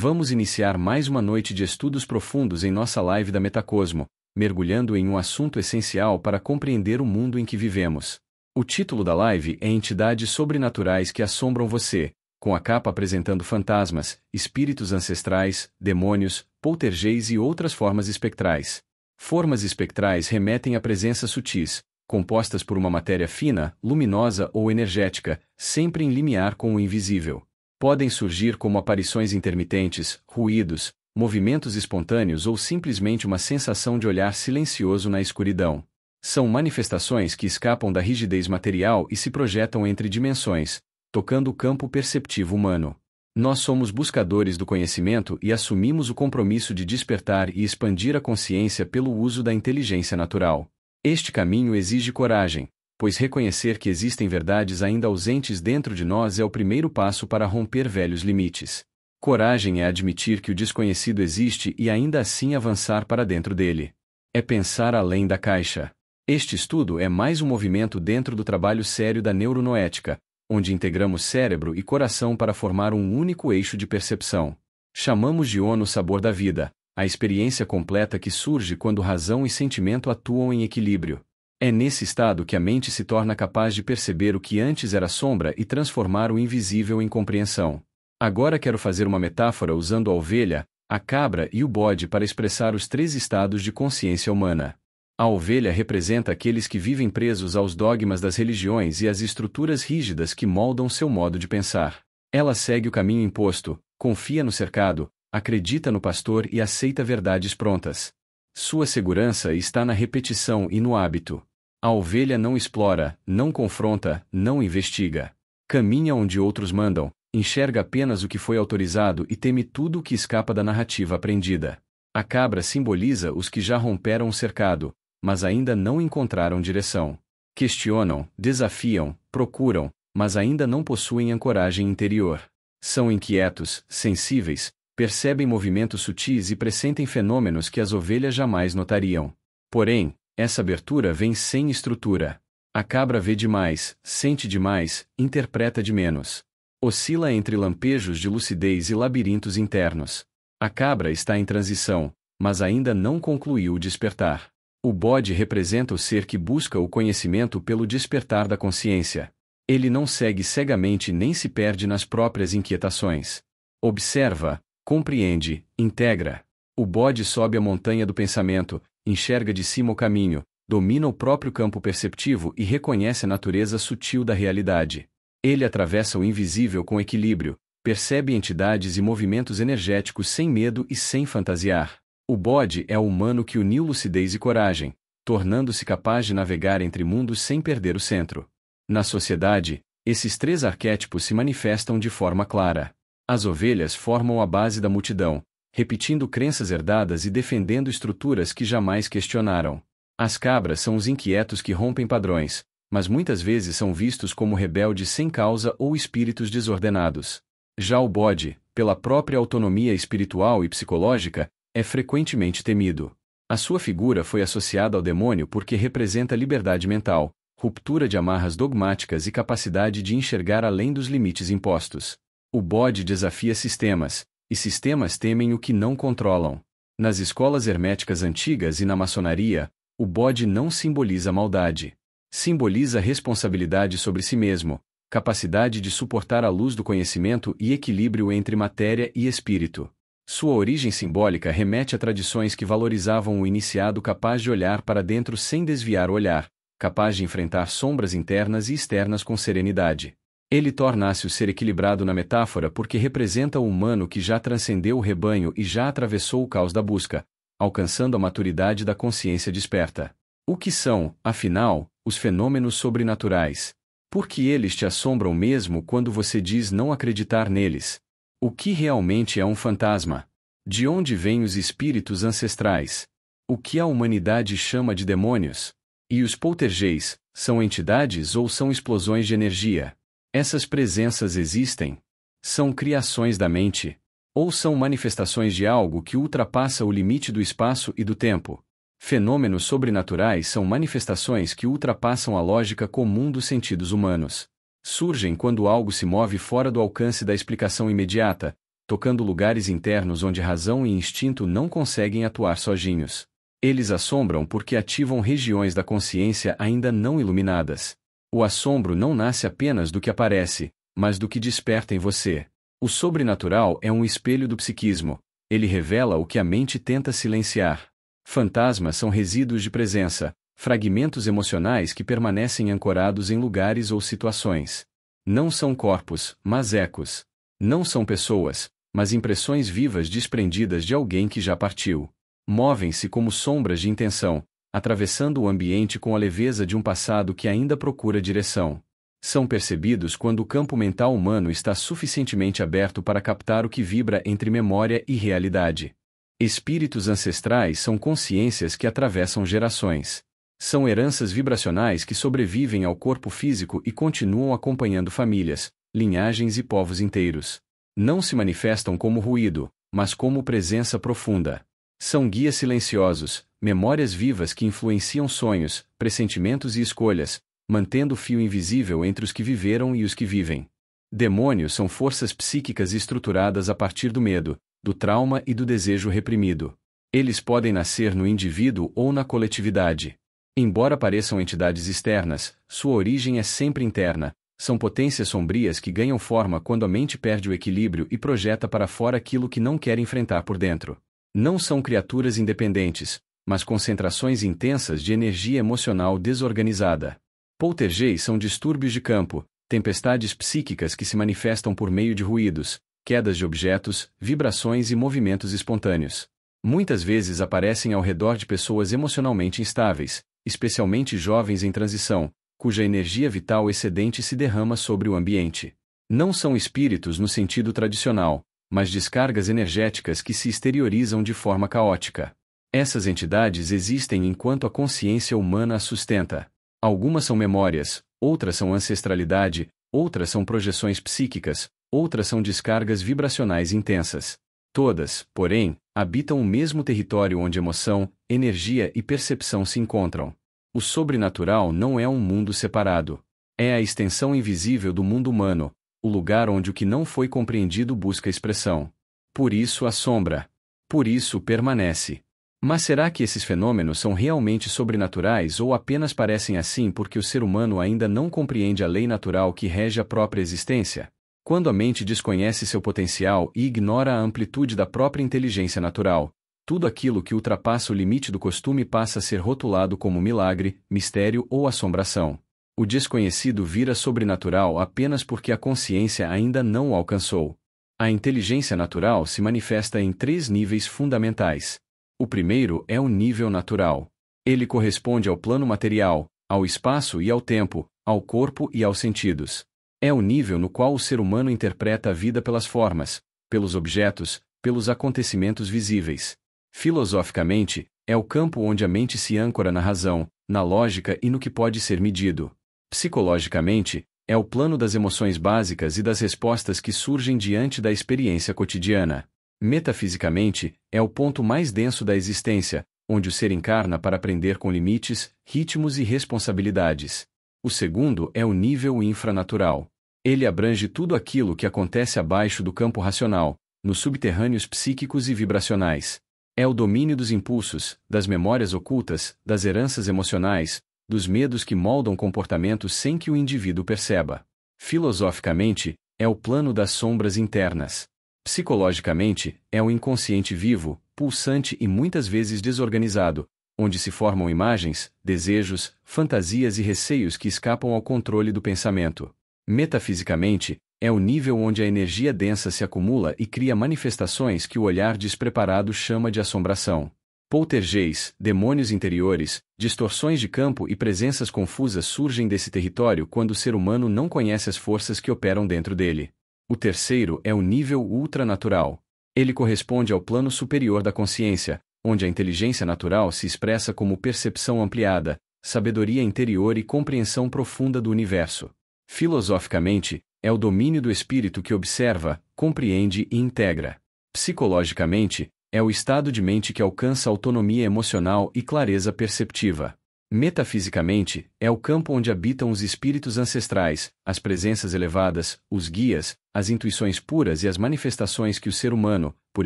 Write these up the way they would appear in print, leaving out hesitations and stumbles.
Vamos iniciar mais uma noite de estudos profundos em nossa live da Metacosmo, mergulhando em um assunto essencial para compreender o mundo em que vivemos. O título da live é Entidades Sobrenaturais que Assombram Você, com a capa apresentando fantasmas, espíritos ancestrais, demônios, poltergeists e outras formas espectrais. Formas espectrais remetem a presenças sutis, compostas por uma matéria fina, luminosa ou energética, sempre em limiar com o invisível. Podem surgir como aparições intermitentes, ruídos, movimentos espontâneos ou simplesmente uma sensação de olhar silencioso na escuridão. São manifestações que escapam da rigidez material e se projetam entre dimensões, tocando o campo perceptivo humano. Nós somos buscadores do conhecimento e assumimos o compromisso de despertar e expandir a consciência pelo uso da inteligência natural. Este caminho exige coragem, pois reconhecer que existem verdades ainda ausentes dentro de nós é o primeiro passo para romper velhos limites. Coragem é admitir que o desconhecido existe e ainda assim avançar para dentro dele. É pensar além da caixa. Este estudo é mais um movimento dentro do trabalho sério da neuronoética, onde integramos cérebro e coração para formar um único eixo de percepção. Chamamos de ONO sabor da vida, a experiência completa que surge quando razão e sentimento atuam em equilíbrio. É nesse estado que a mente se torna capaz de perceber o que antes era sombra e transformar o invisível em compreensão. Agora quero fazer uma metáfora usando a ovelha, a cabra e o bode para expressar os três estados de consciência humana. A ovelha representa aqueles que vivem presos aos dogmas das religiões e às estruturas rígidas que moldam seu modo de pensar. Ela segue o caminho imposto, confia no cercado, acredita no pastor e aceita verdades prontas. Sua segurança está na repetição e no hábito. A ovelha não explora, não confronta, não investiga. Caminha onde outros mandam, enxerga apenas o que foi autorizado e teme tudo o que escapa da narrativa aprendida. A cabra simboliza os que já romperam o cercado, mas ainda não encontraram direção. Questionam, desafiam, procuram, mas ainda não possuem ancoragem interior. São inquietos, sensíveis, percebem movimentos sutis e pressentem fenômenos que as ovelhas jamais notariam. Porém, essa abertura vem sem estrutura. A cabra vê demais, sente demais, interpreta de menos. Oscila entre lampejos de lucidez e labirintos internos. A cabra está em transição, mas ainda não concluiu o despertar. O bode representa o ser que busca o conhecimento pelo despertar da consciência. Ele não segue cegamente nem se perde nas próprias inquietações. Observa, compreende, integra. O bode sobe a montanha do pensamento, enxerga de cima o caminho, domina o próprio campo perceptivo e reconhece a natureza sutil da realidade. Ele atravessa o invisível com equilíbrio, percebe entidades e movimentos energéticos sem medo e sem fantasiar. O bode é o humano que uniu lucidez e coragem, tornando-se capaz de navegar entre mundos sem perder o centro. Na sociedade, esses três arquétipos se manifestam de forma clara. As ovelhas formam a base da multidão, repetindo crenças herdadas e defendendo estruturas que jamais questionaram. As cabras são os inquietos que rompem padrões, mas muitas vezes são vistos como rebeldes sem causa ou espíritos desordenados. Já o bode, pela própria autonomia espiritual e psicológica, é frequentemente temido. A sua figura foi associada ao demônio porque representa liberdade mental, ruptura de amarras dogmáticas e capacidade de enxergar além dos limites impostos. O bode desafia sistemas, e sistemas temem o que não controlam. Nas escolas herméticas antigas e na maçonaria, o bode não simboliza maldade. Simboliza responsabilidade sobre si mesmo, capacidade de suportar a luz do conhecimento e equilíbrio entre matéria e espírito. Sua origem simbólica remete a tradições que valorizavam o iniciado capaz de olhar para dentro sem desviar o olhar, capaz de enfrentar sombras internas e externas com serenidade. Ele torna-se o ser equilibrado na metáfora porque representa o humano que já transcendeu o rebanho e já atravessou o caos da busca, alcançando a maturidade da consciência desperta. O que são, afinal, os fenômenos sobrenaturais? Por que eles te assombram mesmo quando você diz não acreditar neles? O que realmente é um fantasma? De onde vêm os espíritos ancestrais? O que a humanidade chama de demônios? E os poltergeists, são entidades ou são explosões de energia? Essas presenças existem? São criações da mente? Ou são manifestações de algo que ultrapassa o limite do espaço e do tempo? Fenômenos sobrenaturais são manifestações que ultrapassam a lógica comum dos sentidos humanos. Surgem quando algo se move fora do alcance da explicação imediata, tocando lugares internos onde razão e instinto não conseguem atuar sozinhos. Eles assombram porque ativam regiões da consciência ainda não iluminadas. O assombro não nasce apenas do que aparece, mas do que desperta em você. O sobrenatural é um espelho do psiquismo. Ele revela o que a mente tenta silenciar. Fantasmas são resíduos de presença, fragmentos emocionais que permanecem ancorados em lugares ou situações. Não são corpos, mas ecos. Não são pessoas, mas impressões vivas desprendidas de alguém que já partiu. Movem-se como sombras de intenção, atravessando o ambiente com a leveza de um passado que ainda procura direção. São percebidos quando o campo mental humano está suficientemente aberto para captar o que vibra entre memória e realidade. Espíritos ancestrais são consciências que atravessam gerações. São heranças vibracionais que sobrevivem ao corpo físico e continuam acompanhando famílias, linhagens e povos inteiros. Não se manifestam como ruído, mas como presença profunda. São guias silenciosos, memórias vivas que influenciam sonhos, pressentimentos e escolhas, mantendo o fio invisível entre os que viveram e os que vivem. Demônios são forças psíquicas estruturadas a partir do medo, do trauma e do desejo reprimido. Eles podem nascer no indivíduo ou na coletividade. Embora pareçam entidades externas, sua origem é sempre interna. São potências sombrias que ganham forma quando a mente perde o equilíbrio e projeta para fora aquilo que não quer enfrentar por dentro. Não são criaturas independentes, mas concentrações intensas de energia emocional desorganizada. Poltergeists são distúrbios de campo, tempestades psíquicas que se manifestam por meio de ruídos, quedas de objetos, vibrações e movimentos espontâneos. Muitas vezes aparecem ao redor de pessoas emocionalmente instáveis, especialmente jovens em transição, cuja energia vital excedente se derrama sobre o ambiente. Não são espíritos no sentido tradicional, mas descargas energéticas que se exteriorizam de forma caótica. Essas entidades existem enquanto a consciência humana as sustenta. Algumas são memórias, outras são ancestralidade, outras são projeções psíquicas, outras são descargas vibracionais intensas. Todas, porém, habitam o mesmo território onde emoção, energia e percepção se encontram. O sobrenatural não é um mundo separado. É a extensão invisível do mundo humano, o lugar onde o que não foi compreendido busca expressão. Por isso assombra. Por isso permanece. Mas será que esses fenômenos são realmente sobrenaturais ou apenas parecem assim porque o ser humano ainda não compreende a lei natural que rege a própria existência? Quando a mente desconhece seu potencial e ignora a amplitude da própria inteligência natural, tudo aquilo que ultrapassa o limite do costume passa a ser rotulado como milagre, mistério ou assombração. O desconhecido vira sobrenatural apenas porque a consciência ainda não o alcançou. A inteligência natural se manifesta em 3 níveis fundamentais. O primeiro é o nível natural. Ele corresponde ao plano material, ao espaço e ao tempo, ao corpo e aos sentidos. É o nível no qual o ser humano interpreta a vida pelas formas, pelos objetos, pelos acontecimentos visíveis. Filosoficamente, é o campo onde a mente se âncora na razão, na lógica e no que pode ser medido. Psicologicamente, é o plano das emoções básicas e das respostas que surgem diante da experiência cotidiana. Metafisicamente, é o ponto mais denso da existência, onde o ser encarna para aprender com limites, ritmos e responsabilidades. O segundo é o nível infranatural. Ele abrange tudo aquilo que acontece abaixo do campo racional, nos subterrâneos psíquicos e vibracionais. É o domínio dos impulsos, das memórias ocultas, das heranças emocionais, dos medos que moldam comportamentos sem que o indivíduo perceba. Filosoficamente, é o plano das sombras internas. Psicologicamente, é o inconsciente vivo, pulsante e muitas vezes desorganizado, onde se formam imagens, desejos, fantasias e receios que escapam ao controle do pensamento. Metafisicamente, é o nível onde a energia densa se acumula e cria manifestações que o olhar despreparado chama de assombração. Poltergeists, demônios interiores, distorções de campo e presenças confusas surgem desse território quando o ser humano não conhece as forças que operam dentro dele. O terceiro é o nível ultranatural. Ele corresponde ao plano superior da consciência, onde a inteligência natural se expressa como percepção ampliada, sabedoria interior e compreensão profunda do universo. Filosoficamente, é o domínio do espírito que observa, compreende e integra. Psicologicamente, é o estado de mente que alcança autonomia emocional e clareza perceptiva. Metafisicamente, é o campo onde habitam os espíritos ancestrais, as presenças elevadas, os guias, as intuições puras e as manifestações que o ser humano, por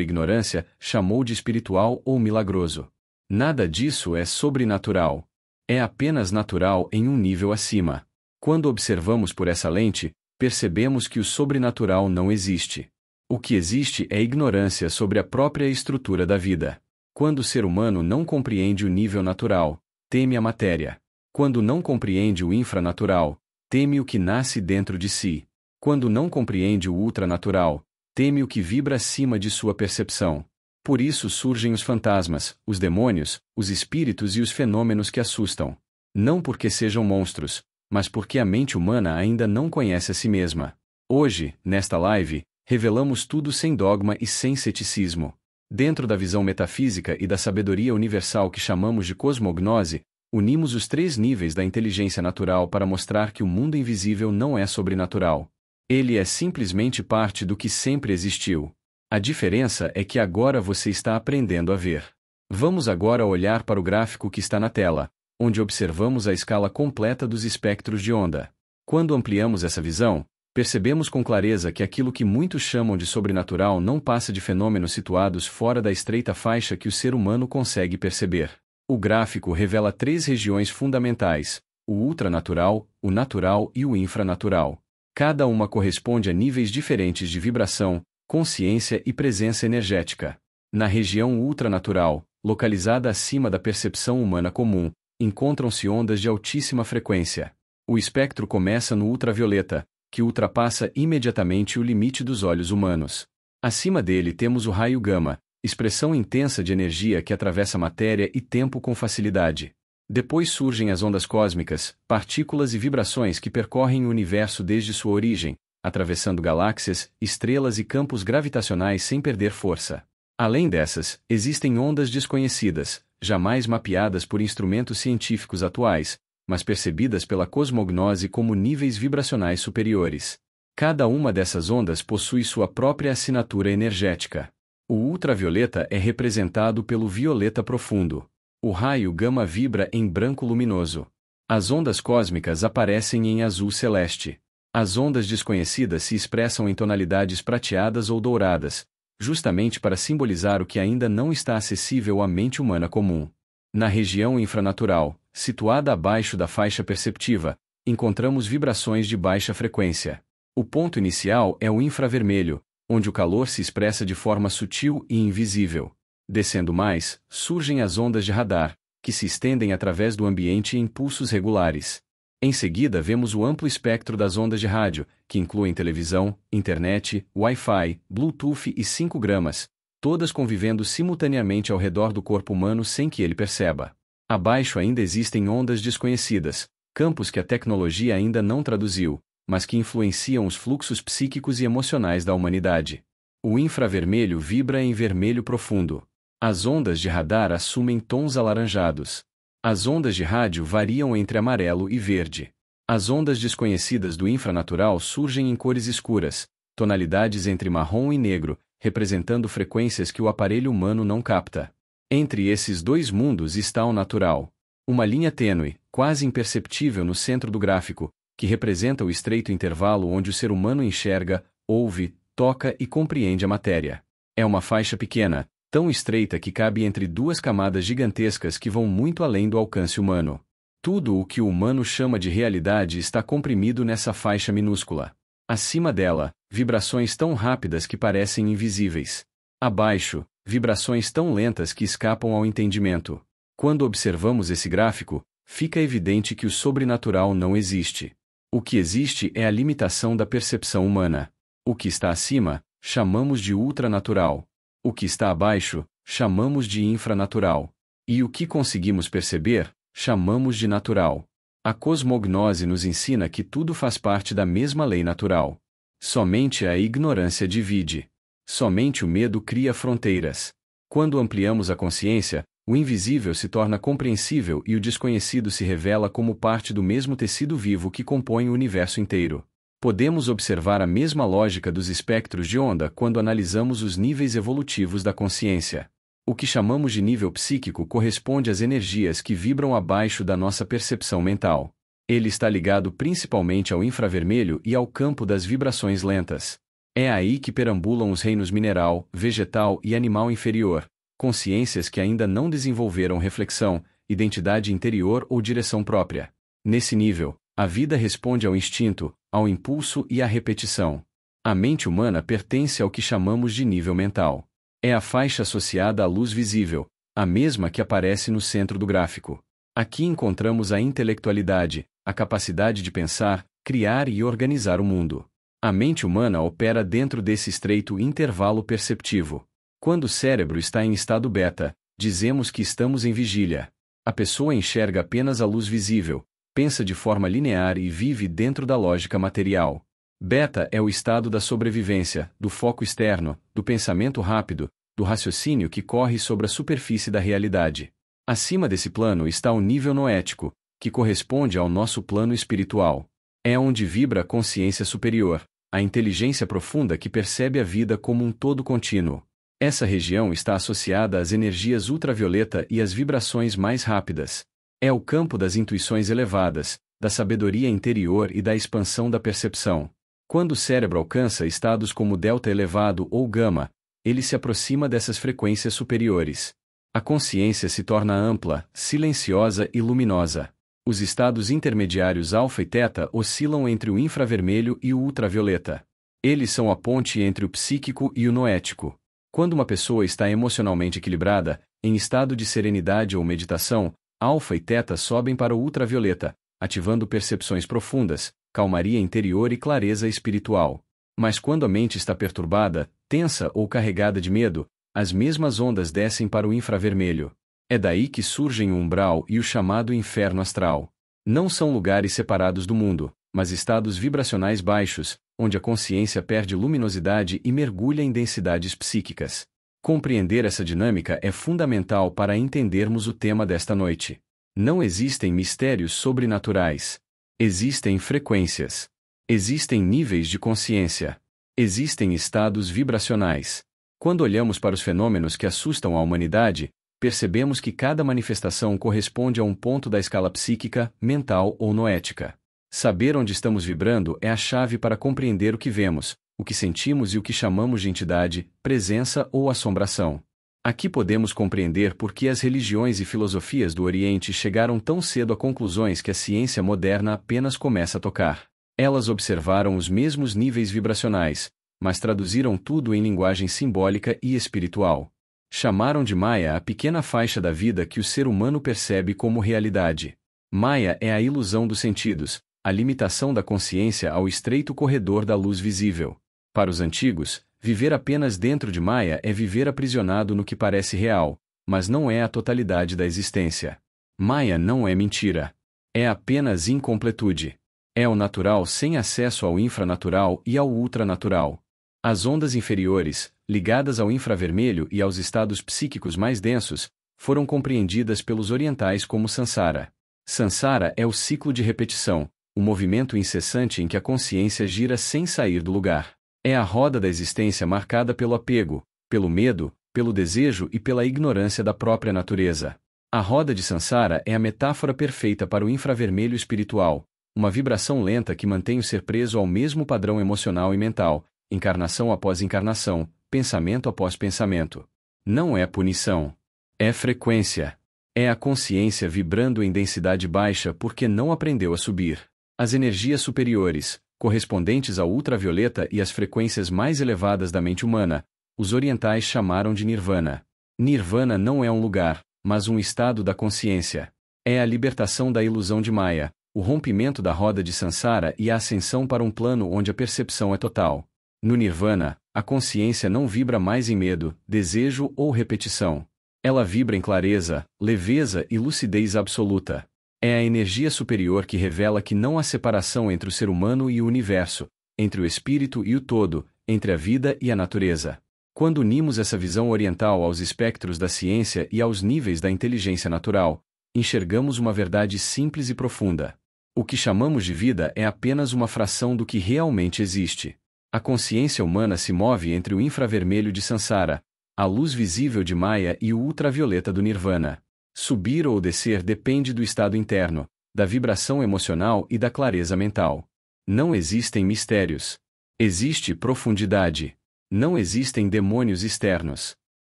ignorância, chamou de espiritual ou milagroso. Nada disso é sobrenatural. É apenas natural em um nível acima. Quando observamos por essa lente, percebemos que o sobrenatural não existe. O que existe é ignorância sobre a própria estrutura da vida. Quando o ser humano não compreende o nível natural, teme a matéria. Quando não compreende o infranatural, teme o que nasce dentro de si. Quando não compreende o ultranatural, teme o que vibra acima de sua percepção. Por isso surgem os fantasmas, os demônios, os espíritos e os fenômenos que assustam. Não porque sejam monstros, mas porque a mente humana ainda não conhece a si mesma. Hoje, nesta live, revelamos tudo sem dogma e sem ceticismo. Dentro da visão metafísica e da sabedoria universal que chamamos de cosmognose, unimos os 3 níveis da inteligência natural para mostrar que o mundo invisível não é sobrenatural. Ele é simplesmente parte do que sempre existiu. A diferença é que agora você está aprendendo a ver. Vamos agora olhar para o gráfico que está na tela, onde observamos a escala completa dos espectros de onda. Quando ampliamos essa visão, percebemos com clareza que aquilo que muitos chamam de sobrenatural não passa de fenômenos situados fora da estreita faixa que o ser humano consegue perceber. O gráfico revela 3 regiões fundamentais: o ultranatural, o natural e o infranatural. Cada uma corresponde a níveis diferentes de vibração, consciência e presença energética. Na região ultranatural, localizada acima da percepção humana comum, encontram-se ondas de altíssima frequência. O espectro começa no ultravioleta, que ultrapassa imediatamente o limite dos olhos humanos. Acima dele temos o raio gama, expressão intensa de energia que atravessa matéria e tempo com facilidade. Depois surgem as ondas cósmicas, partículas e vibrações que percorrem o universo desde sua origem, atravessando galáxias, estrelas e campos gravitacionais sem perder força. Além dessas, existem ondas desconhecidas, jamais mapeadas por instrumentos científicos atuais, mas percebidas pela cosmognose como níveis vibracionais superiores. Cada uma dessas ondas possui sua própria assinatura energética. O ultravioleta é representado pelo violeta profundo. O raio gama vibra em branco luminoso. As ondas cósmicas aparecem em azul celeste. As ondas desconhecidas se expressam em tonalidades prateadas ou douradas, justamente para simbolizar o que ainda não está acessível à mente humana comum. Na região infranatural, situada abaixo da faixa perceptiva, encontramos vibrações de baixa frequência. O ponto inicial é o infravermelho, onde o calor se expressa de forma sutil e invisível. Descendo mais, surgem as ondas de radar, que se estendem através do ambiente em pulsos regulares. Em seguida vemos o amplo espectro das ondas de rádio, que incluem televisão, internet, Wi-Fi, Bluetooth e 5 gramas, todas convivendo simultaneamente ao redor do corpo humano sem que ele perceba. Abaixo ainda existem ondas desconhecidas, campos que a tecnologia ainda não traduziu, mas que influenciam os fluxos psíquicos e emocionais da humanidade. O infravermelho vibra em vermelho profundo. As ondas de radar assumem tons alaranjados. As ondas de rádio variam entre amarelo e verde. As ondas desconhecidas do infranatural surgem em cores escuras, tonalidades entre marrom e negro, representando frequências que o aparelho humano não capta. Entre esses 2 mundos está o natural. Uma linha tênue, quase imperceptível no centro do gráfico, que representa o estreito intervalo onde o ser humano enxerga, ouve, toca e compreende a matéria. É uma faixa pequena, tão estreita que cabe entre 2 camadas gigantescas que vão muito além do alcance humano. Tudo o que o humano chama de realidade está comprimido nessa faixa minúscula. Acima dela, vibrações tão rápidas que parecem invisíveis. Abaixo, vibrações tão lentas que escapam ao entendimento. Quando observamos esse gráfico, fica evidente que o sobrenatural não existe. O que existe é a limitação da percepção humana. O que está acima, chamamos de ultranatural. O que está abaixo, chamamos de infranatural. E o que conseguimos perceber, chamamos de natural. A cosmognose nos ensina que tudo faz parte da mesma lei natural. Somente a ignorância divide. Somente o medo cria fronteiras. Quando ampliamos a consciência, o invisível se torna compreensível e o desconhecido se revela como parte do mesmo tecido vivo que compõe o universo inteiro. Podemos observar a mesma lógica dos espectros de onda quando analisamos os níveis evolutivos da consciência. O que chamamos de nível psíquico corresponde às energias que vibram abaixo da nossa percepção mental. Ele está ligado principalmente ao infravermelho e ao campo das vibrações lentas. É aí que perambulam os reinos mineral, vegetal e animal inferior, consciências que ainda não desenvolveram reflexão, identidade interior ou direção própria. Nesse nível, a vida responde ao instinto, ao impulso e à repetição. A mente humana pertence ao que chamamos de nível mental. É a faixa associada à luz visível, a mesma que aparece no centro do gráfico. Aqui encontramos a intelectualidade, a capacidade de pensar, criar e organizar o mundo. A mente humana opera dentro desse estreito intervalo perceptivo. Quando o cérebro está em estado beta, dizemos que estamos em vigília. A pessoa enxerga apenas a luz visível, pensa de forma linear e vive dentro da lógica material. Beta é o estado da sobrevivência, do foco externo, do pensamento rápido, do raciocínio que corre sobre a superfície da realidade. Acima desse plano está o nível noético, que corresponde ao nosso plano espiritual. É onde vibra a consciência superior, a inteligência profunda que percebe a vida como um todo contínuo. Essa região está associada às energias ultravioleta e às vibrações mais rápidas. É o campo das intuições elevadas, da sabedoria interior e da expansão da percepção. Quando o cérebro alcança estados como delta elevado ou gama, ele se aproxima dessas frequências superiores. A consciência se torna ampla, silenciosa e luminosa. Os estados intermediários alfa e teta oscilam entre o infravermelho e o ultravioleta. Eles são a ponte entre o psíquico e o noético. Quando uma pessoa está emocionalmente equilibrada, em estado de serenidade ou meditação, alfa e teta sobem para o ultravioleta, ativando percepções profundas, calmaria interior e clareza espiritual. Mas quando a mente está perturbada, tensa ou carregada de medo, as mesmas ondas descem para o infravermelho. É daí que surgem o umbral e o chamado inferno astral. Não são lugares separados do mundo, mas estados vibracionais baixos, onde a consciência perde luminosidade e mergulha em densidades psíquicas. Compreender essa dinâmica é fundamental para entendermos o tema desta noite. Não existem mistérios sobrenaturais. Existem frequências. Existem níveis de consciência. Existem estados vibracionais. Quando olhamos para os fenômenos que assustam a humanidade, percebemos que cada manifestação corresponde a um ponto da escala psíquica, mental ou noética. Saber onde estamos vibrando é a chave para compreender o que vemos, o que sentimos e o que chamamos de entidade, presença ou assombração. Aqui podemos compreender por que as religiões e filosofias do Oriente chegaram tão cedo a conclusões que a ciência moderna apenas começa a tocar. Elas observaram os mesmos níveis vibracionais, mas traduziram tudo em linguagem simbólica e espiritual. Chamaram de Maya a pequena faixa da vida que o ser humano percebe como realidade. Maya é a ilusão dos sentidos, a limitação da consciência ao estreito corredor da luz visível. Para os antigos, viver apenas dentro de Maya é viver aprisionado no que parece real, mas não é a totalidade da existência. Maya não é mentira. É apenas incompletude. É o natural sem acesso ao infranatural e ao ultranatural. As ondas inferiores, ligadas ao infravermelho e aos estados psíquicos mais densos, foram compreendidas pelos orientais como Sansara. Sansara é o ciclo de repetição, o movimento incessante em que a consciência gira sem sair do lugar. É a roda da existência marcada pelo apego, pelo medo, pelo desejo e pela ignorância da própria natureza. A roda de Sansara é a metáfora perfeita para o infravermelho espiritual, uma vibração lenta que mantém o ser preso ao mesmo padrão emocional e mental, encarnação após encarnação, pensamento após pensamento. Não é punição. É frequência. É a consciência vibrando em densidade baixa porque não aprendeu a subir. As energias superiores, correspondentes ao ultravioleta e às frequências mais elevadas da mente humana, os orientais chamaram de Nirvana. Nirvana não é um lugar, mas um estado da consciência. É a libertação da ilusão de Maya, o rompimento da roda de Sansara e a ascensão para um plano onde a percepção é total. No Nirvana, a consciência não vibra mais em medo, desejo ou repetição. Ela vibra em clareza, leveza e lucidez absoluta. É a energia superior que revela que não há separação entre o ser humano e o universo, entre o espírito e o todo, entre a vida e a natureza. Quando unimos essa visão oriental aos espectros da ciência e aos níveis da inteligência natural, enxergamos uma verdade simples e profunda. O que chamamos de vida é apenas uma fração do que realmente existe. A consciência humana se move entre o infravermelho de Sansara, a luz visível de Maya e o ultravioleta do Nirvana. Subir ou descer depende do estado interno, da vibração emocional e da clareza mental. Não existem mistérios. Existe profundidade. Não existem demônios externos.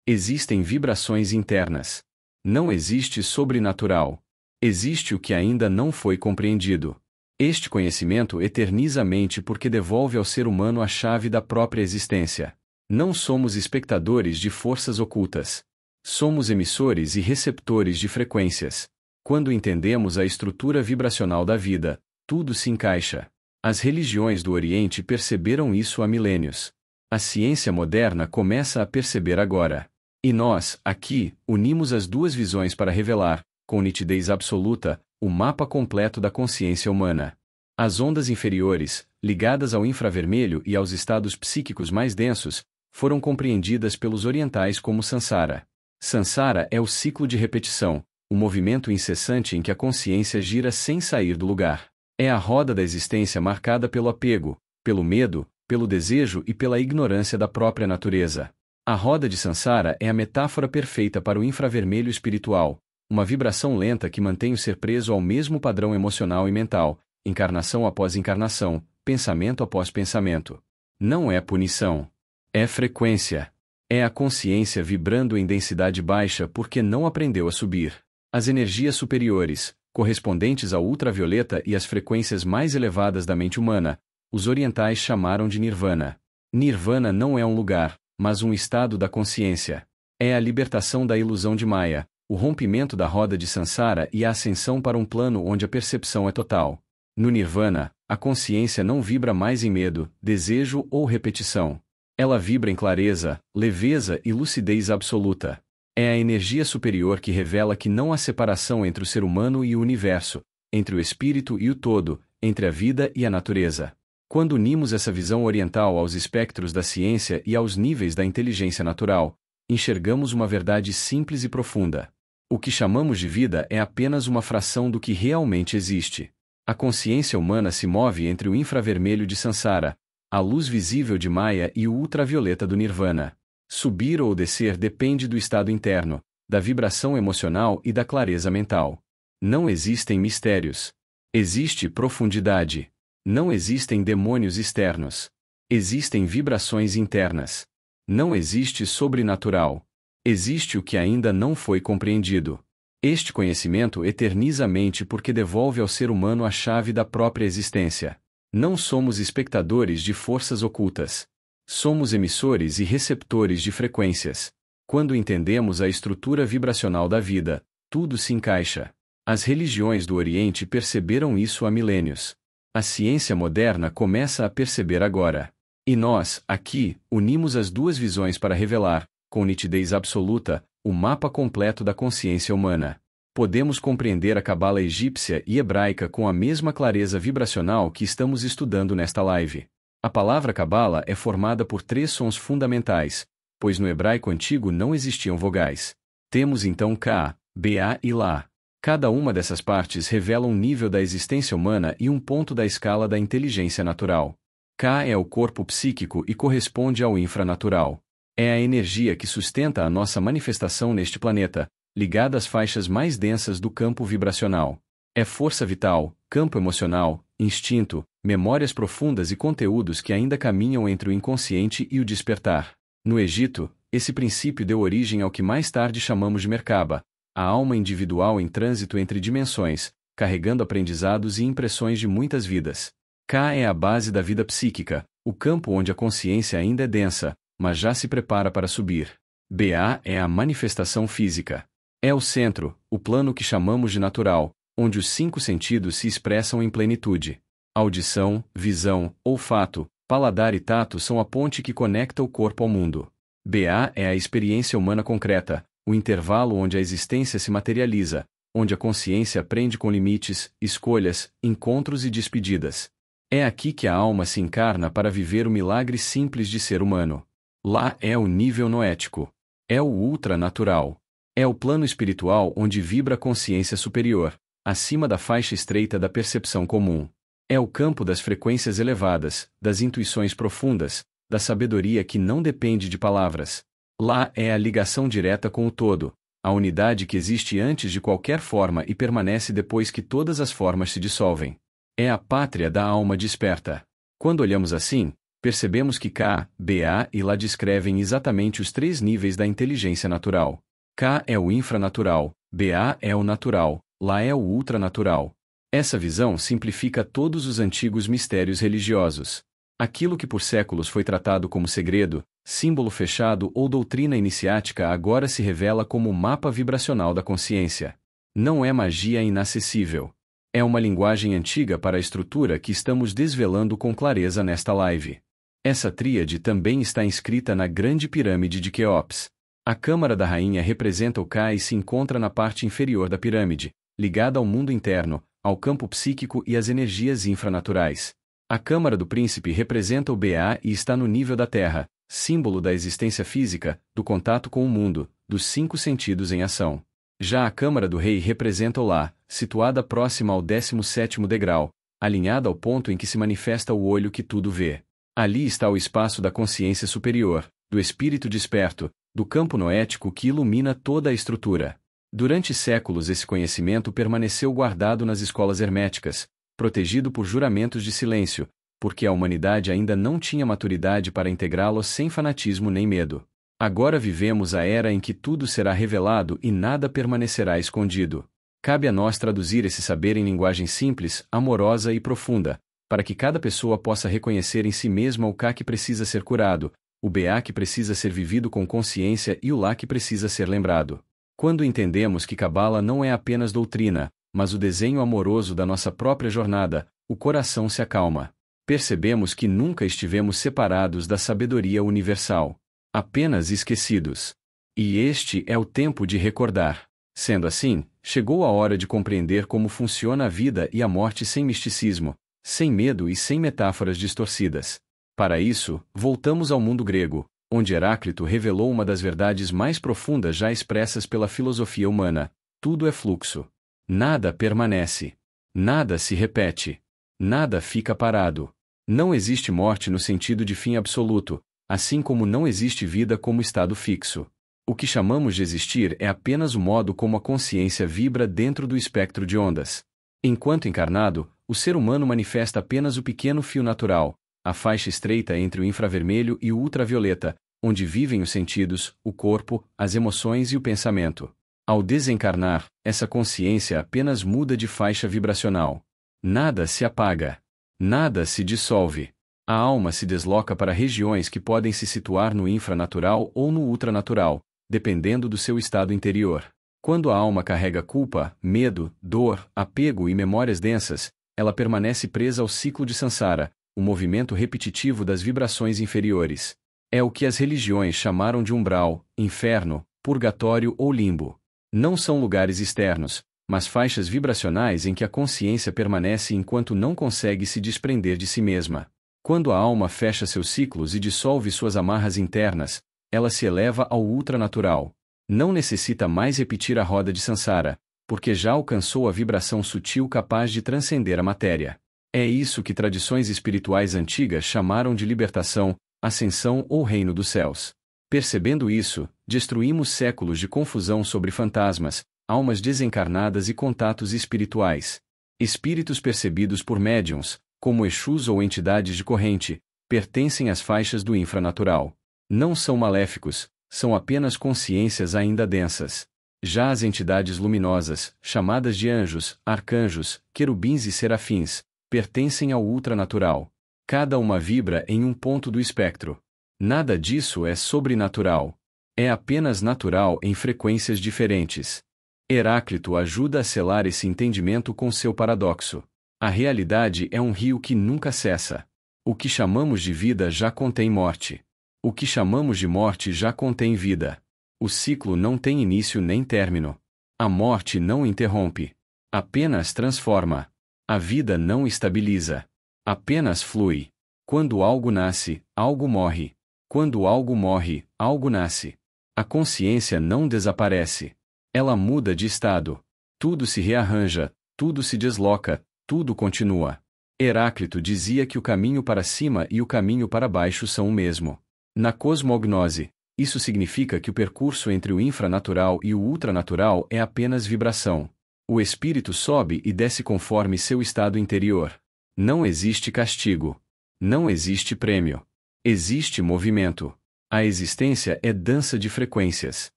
Existem vibrações internas. Não existe sobrenatural. Existe o que ainda não foi compreendido. Este conhecimento eterniza a mente porque devolve ao ser humano a chave da própria existência. Não somos espectadores de forças ocultas. Somos emissores e receptores de frequências. Quando entendemos a estrutura vibracional da vida, tudo se encaixa. As religiões do Oriente perceberam isso há milênios. A ciência moderna começa a perceber agora. E nós, aqui, unimos as duas visões para revelar, com nitidez absoluta, o mapa completo da consciência humana. As ondas inferiores, ligadas ao infravermelho e aos estados psíquicos mais densos, foram compreendidas pelos orientais como Sansara. Sansara é o ciclo de repetição, o movimento incessante em que a consciência gira sem sair do lugar. É a roda da existência marcada pelo apego, pelo medo, pelo desejo e pela ignorância da própria natureza. A roda de Sansara é a metáfora perfeita para o infravermelho espiritual, uma vibração lenta que mantém o ser preso ao mesmo padrão emocional e mental, encarnação após encarnação, pensamento após pensamento. Não é punição. É frequência. É a consciência vibrando em densidade baixa porque não aprendeu a subir. As energias superiores, correspondentes ao ultravioleta e às frequências mais elevadas da mente humana, os orientais chamaram de Nirvana. Nirvana não é um lugar, mas um estado da consciência. É a libertação da ilusão de Maya, o rompimento da roda de Sansara e a ascensão para um plano onde a percepção é total. No Nirvana, a consciência não vibra mais em medo, desejo ou repetição. Ela vibra em clareza, leveza e lucidez absoluta. É a energia superior que revela que não há separação entre o ser humano e o universo, entre o espírito e o todo, entre a vida e a natureza. Quando unimos essa visão oriental aos espectros da ciência e aos níveis da inteligência natural, enxergamos uma verdade simples e profunda. O que chamamos de vida é apenas uma fração do que realmente existe. A consciência humana se move entre o infravermelho de Sansara, a luz visível de Maya e o ultravioleta do Nirvana. Subir ou descer depende do estado interno, da vibração emocional e da clareza mental. Não existem mistérios. Existe profundidade. Não existem demônios externos. Existem vibrações internas. Não existe sobrenatural. Existe o que ainda não foi compreendido. Este conhecimento eterniza a mente porque devolve ao ser humano a chave da própria existência. Não somos espectadores de forças ocultas. Somos emissores e receptores de frequências. Quando entendemos a estrutura vibracional da vida, tudo se encaixa. As religiões do Oriente perceberam isso há milênios. A ciência moderna começa a perceber agora. E nós, aqui, unimos as duas visões para revelar, com nitidez absoluta, o mapa completo da consciência humana. Podemos compreender a cabala egípcia e hebraica com a mesma clareza vibracional que estamos estudando nesta live. A palavra cabala é formada por 3 sons fundamentais, pois no hebraico antigo não existiam vogais. Temos então Ka, Ba e La. Cada uma dessas partes revela um nível da existência humana e um ponto da escala da inteligência natural. Ka é o corpo psíquico e corresponde ao infranatural. É a energia que sustenta a nossa manifestação neste planeta, ligada às faixas mais densas do campo vibracional. É força vital, campo emocional, instinto, memórias profundas e conteúdos que ainda caminham entre o inconsciente e o despertar. No Egito, esse princípio deu origem ao que mais tarde chamamos de Merkaba, a alma individual em trânsito entre dimensões, carregando aprendizados e impressões de muitas vidas. Ka é a base da vida psíquica, o campo onde a consciência ainda é densa, mas já se prepara para subir. Ba é a manifestação física. É o centro, o plano que chamamos de natural, onde os 5 sentidos se expressam em plenitude. Audição, visão, olfato, paladar e tato são a ponte que conecta o corpo ao mundo. Ba é a experiência humana concreta, o intervalo onde a existência se materializa, onde a consciência aprende com limites, escolhas, encontros e despedidas. É aqui que a alma se encarna para viver o milagre simples de ser humano. Lá é o nível noético. É o ultranatural. É o plano espiritual onde vibra a consciência superior, acima da faixa estreita da percepção comum. É o campo das frequências elevadas, das intuições profundas, da sabedoria que não depende de palavras. Lá é a ligação direta com o todo, a unidade que existe antes de qualquer forma e permanece depois que todas as formas se dissolvem. É a pátria da alma desperta. Quando olhamos assim, percebemos que K, BA e Lá descrevem exatamente os três níveis da inteligência natural. K é o infranatural, BA é o natural, Lá é o ultranatural. Essa visão simplifica todos os antigos mistérios religiosos. Aquilo que por séculos foi tratado como segredo, símbolo fechado ou doutrina iniciática agora se revela como o mapa vibracional da consciência. Não é magia inacessível. É uma linguagem antiga para a estrutura que estamos desvelando com clareza nesta live. Essa tríade também está inscrita na Grande Pirâmide de Quéops. A Câmara da Rainha representa o Ka e se encontra na parte inferior da pirâmide, ligada ao mundo interno, ao campo psíquico e às energias infranaturais. A Câmara do Príncipe representa o Ba e está no nível da Terra, símbolo da existência física, do contato com o mundo, dos cinco sentidos em ação. Já a Câmara do Rei representa o Lá, situada próxima ao 17º degrau, alinhada ao ponto em que se manifesta o olho que tudo vê. Ali está o espaço da consciência superior, do espírito desperto, do campo noético que ilumina toda a estrutura. Durante séculos esse conhecimento permaneceu guardado nas escolas herméticas, protegido por juramentos de silêncio, porque a humanidade ainda não tinha maturidade para integrá-lo sem fanatismo nem medo. Agora vivemos a era em que tudo será revelado e nada permanecerá escondido. Cabe a nós traduzir esse saber em linguagem simples, amorosa e profunda, para que cada pessoa possa reconhecer em si mesma o Ka que precisa ser curado, o Ba que precisa ser vivido com consciência e o Lá que precisa ser lembrado. Quando entendemos que Cabala não é apenas doutrina, mas o desenho amoroso da nossa própria jornada, o coração se acalma. Percebemos que nunca estivemos separados da sabedoria universal. Apenas esquecidos. E este é o tempo de recordar. Sendo assim, chegou a hora de compreender como funciona a vida e a morte sem misticismo, sem medo e sem metáforas distorcidas. Para isso, voltamos ao mundo grego, onde Heráclito revelou uma das verdades mais profundas já expressas pela filosofia humana: tudo é fluxo. Nada permanece. Nada se repete. Nada fica parado. Não existe morte no sentido de fim absoluto, assim como não existe vida como estado fixo. O que chamamos de existir é apenas o modo como a consciência vibra dentro do espectro de ondas. Enquanto encarnado, o ser humano manifesta apenas o pequeno fio natural, a faixa estreita entre o infravermelho e o ultravioleta, onde vivem os sentidos, o corpo, as emoções e o pensamento. Ao desencarnar, essa consciência apenas muda de faixa vibracional. Nada se apaga. Nada se dissolve. A alma se desloca para regiões que podem se situar no infranatural ou no ultranatural, dependendo do seu estado interior. Quando a alma carrega culpa, medo, dor, apego e memórias densas, ela permanece presa ao ciclo de Sansara, o movimento repetitivo das vibrações inferiores. É o que as religiões chamaram de umbral, inferno, purgatório ou limbo. Não são lugares externos, mas faixas vibracionais em que a consciência permanece enquanto não consegue se desprender de si mesma. Quando a alma fecha seus ciclos e dissolve suas amarras internas, ela se eleva ao ultranatural. Não necessita mais repetir a roda de Sansara, porque já alcançou a vibração sutil capaz de transcender a matéria. É isso que tradições espirituais antigas chamaram de libertação, ascensão ou reino dos céus. Percebendo isso, destruímos séculos de confusão sobre fantasmas, almas desencarnadas e contatos espirituais. Espíritos percebidos por médiuns, como Exus ou entidades de corrente, pertencem às faixas do infranatural. Não são maléficos, são apenas consciências ainda densas. Já as entidades luminosas, chamadas de anjos, arcanjos, querubins e serafins, pertencem ao ultranatural. Cada uma vibra em um ponto do espectro. Nada disso é sobrenatural. É apenas natural em frequências diferentes. Heráclito ajuda a selar esse entendimento com seu paradoxo. A realidade é um rio que nunca cessa. O que chamamos de vida já contém morte. O que chamamos de morte já contém vida. O ciclo não tem início nem término. A morte não interrompe. Apenas transforma. A vida não estabiliza. Apenas flui. Quando algo nasce, algo morre. Quando algo morre, algo nasce. A consciência não desaparece. Ela muda de estado. Tudo se rearranja, tudo se desloca, tudo continua. Heráclito dizia que o caminho para cima e o caminho para baixo são o mesmo. Na cosmognose, Isso significa que o percurso entre o infranatural e o ultranatural é apenas vibração. O espírito sobe e desce conforme seu estado interior. Não existe castigo. Não existe prêmio. Existe movimento. A existência é dança de frequências.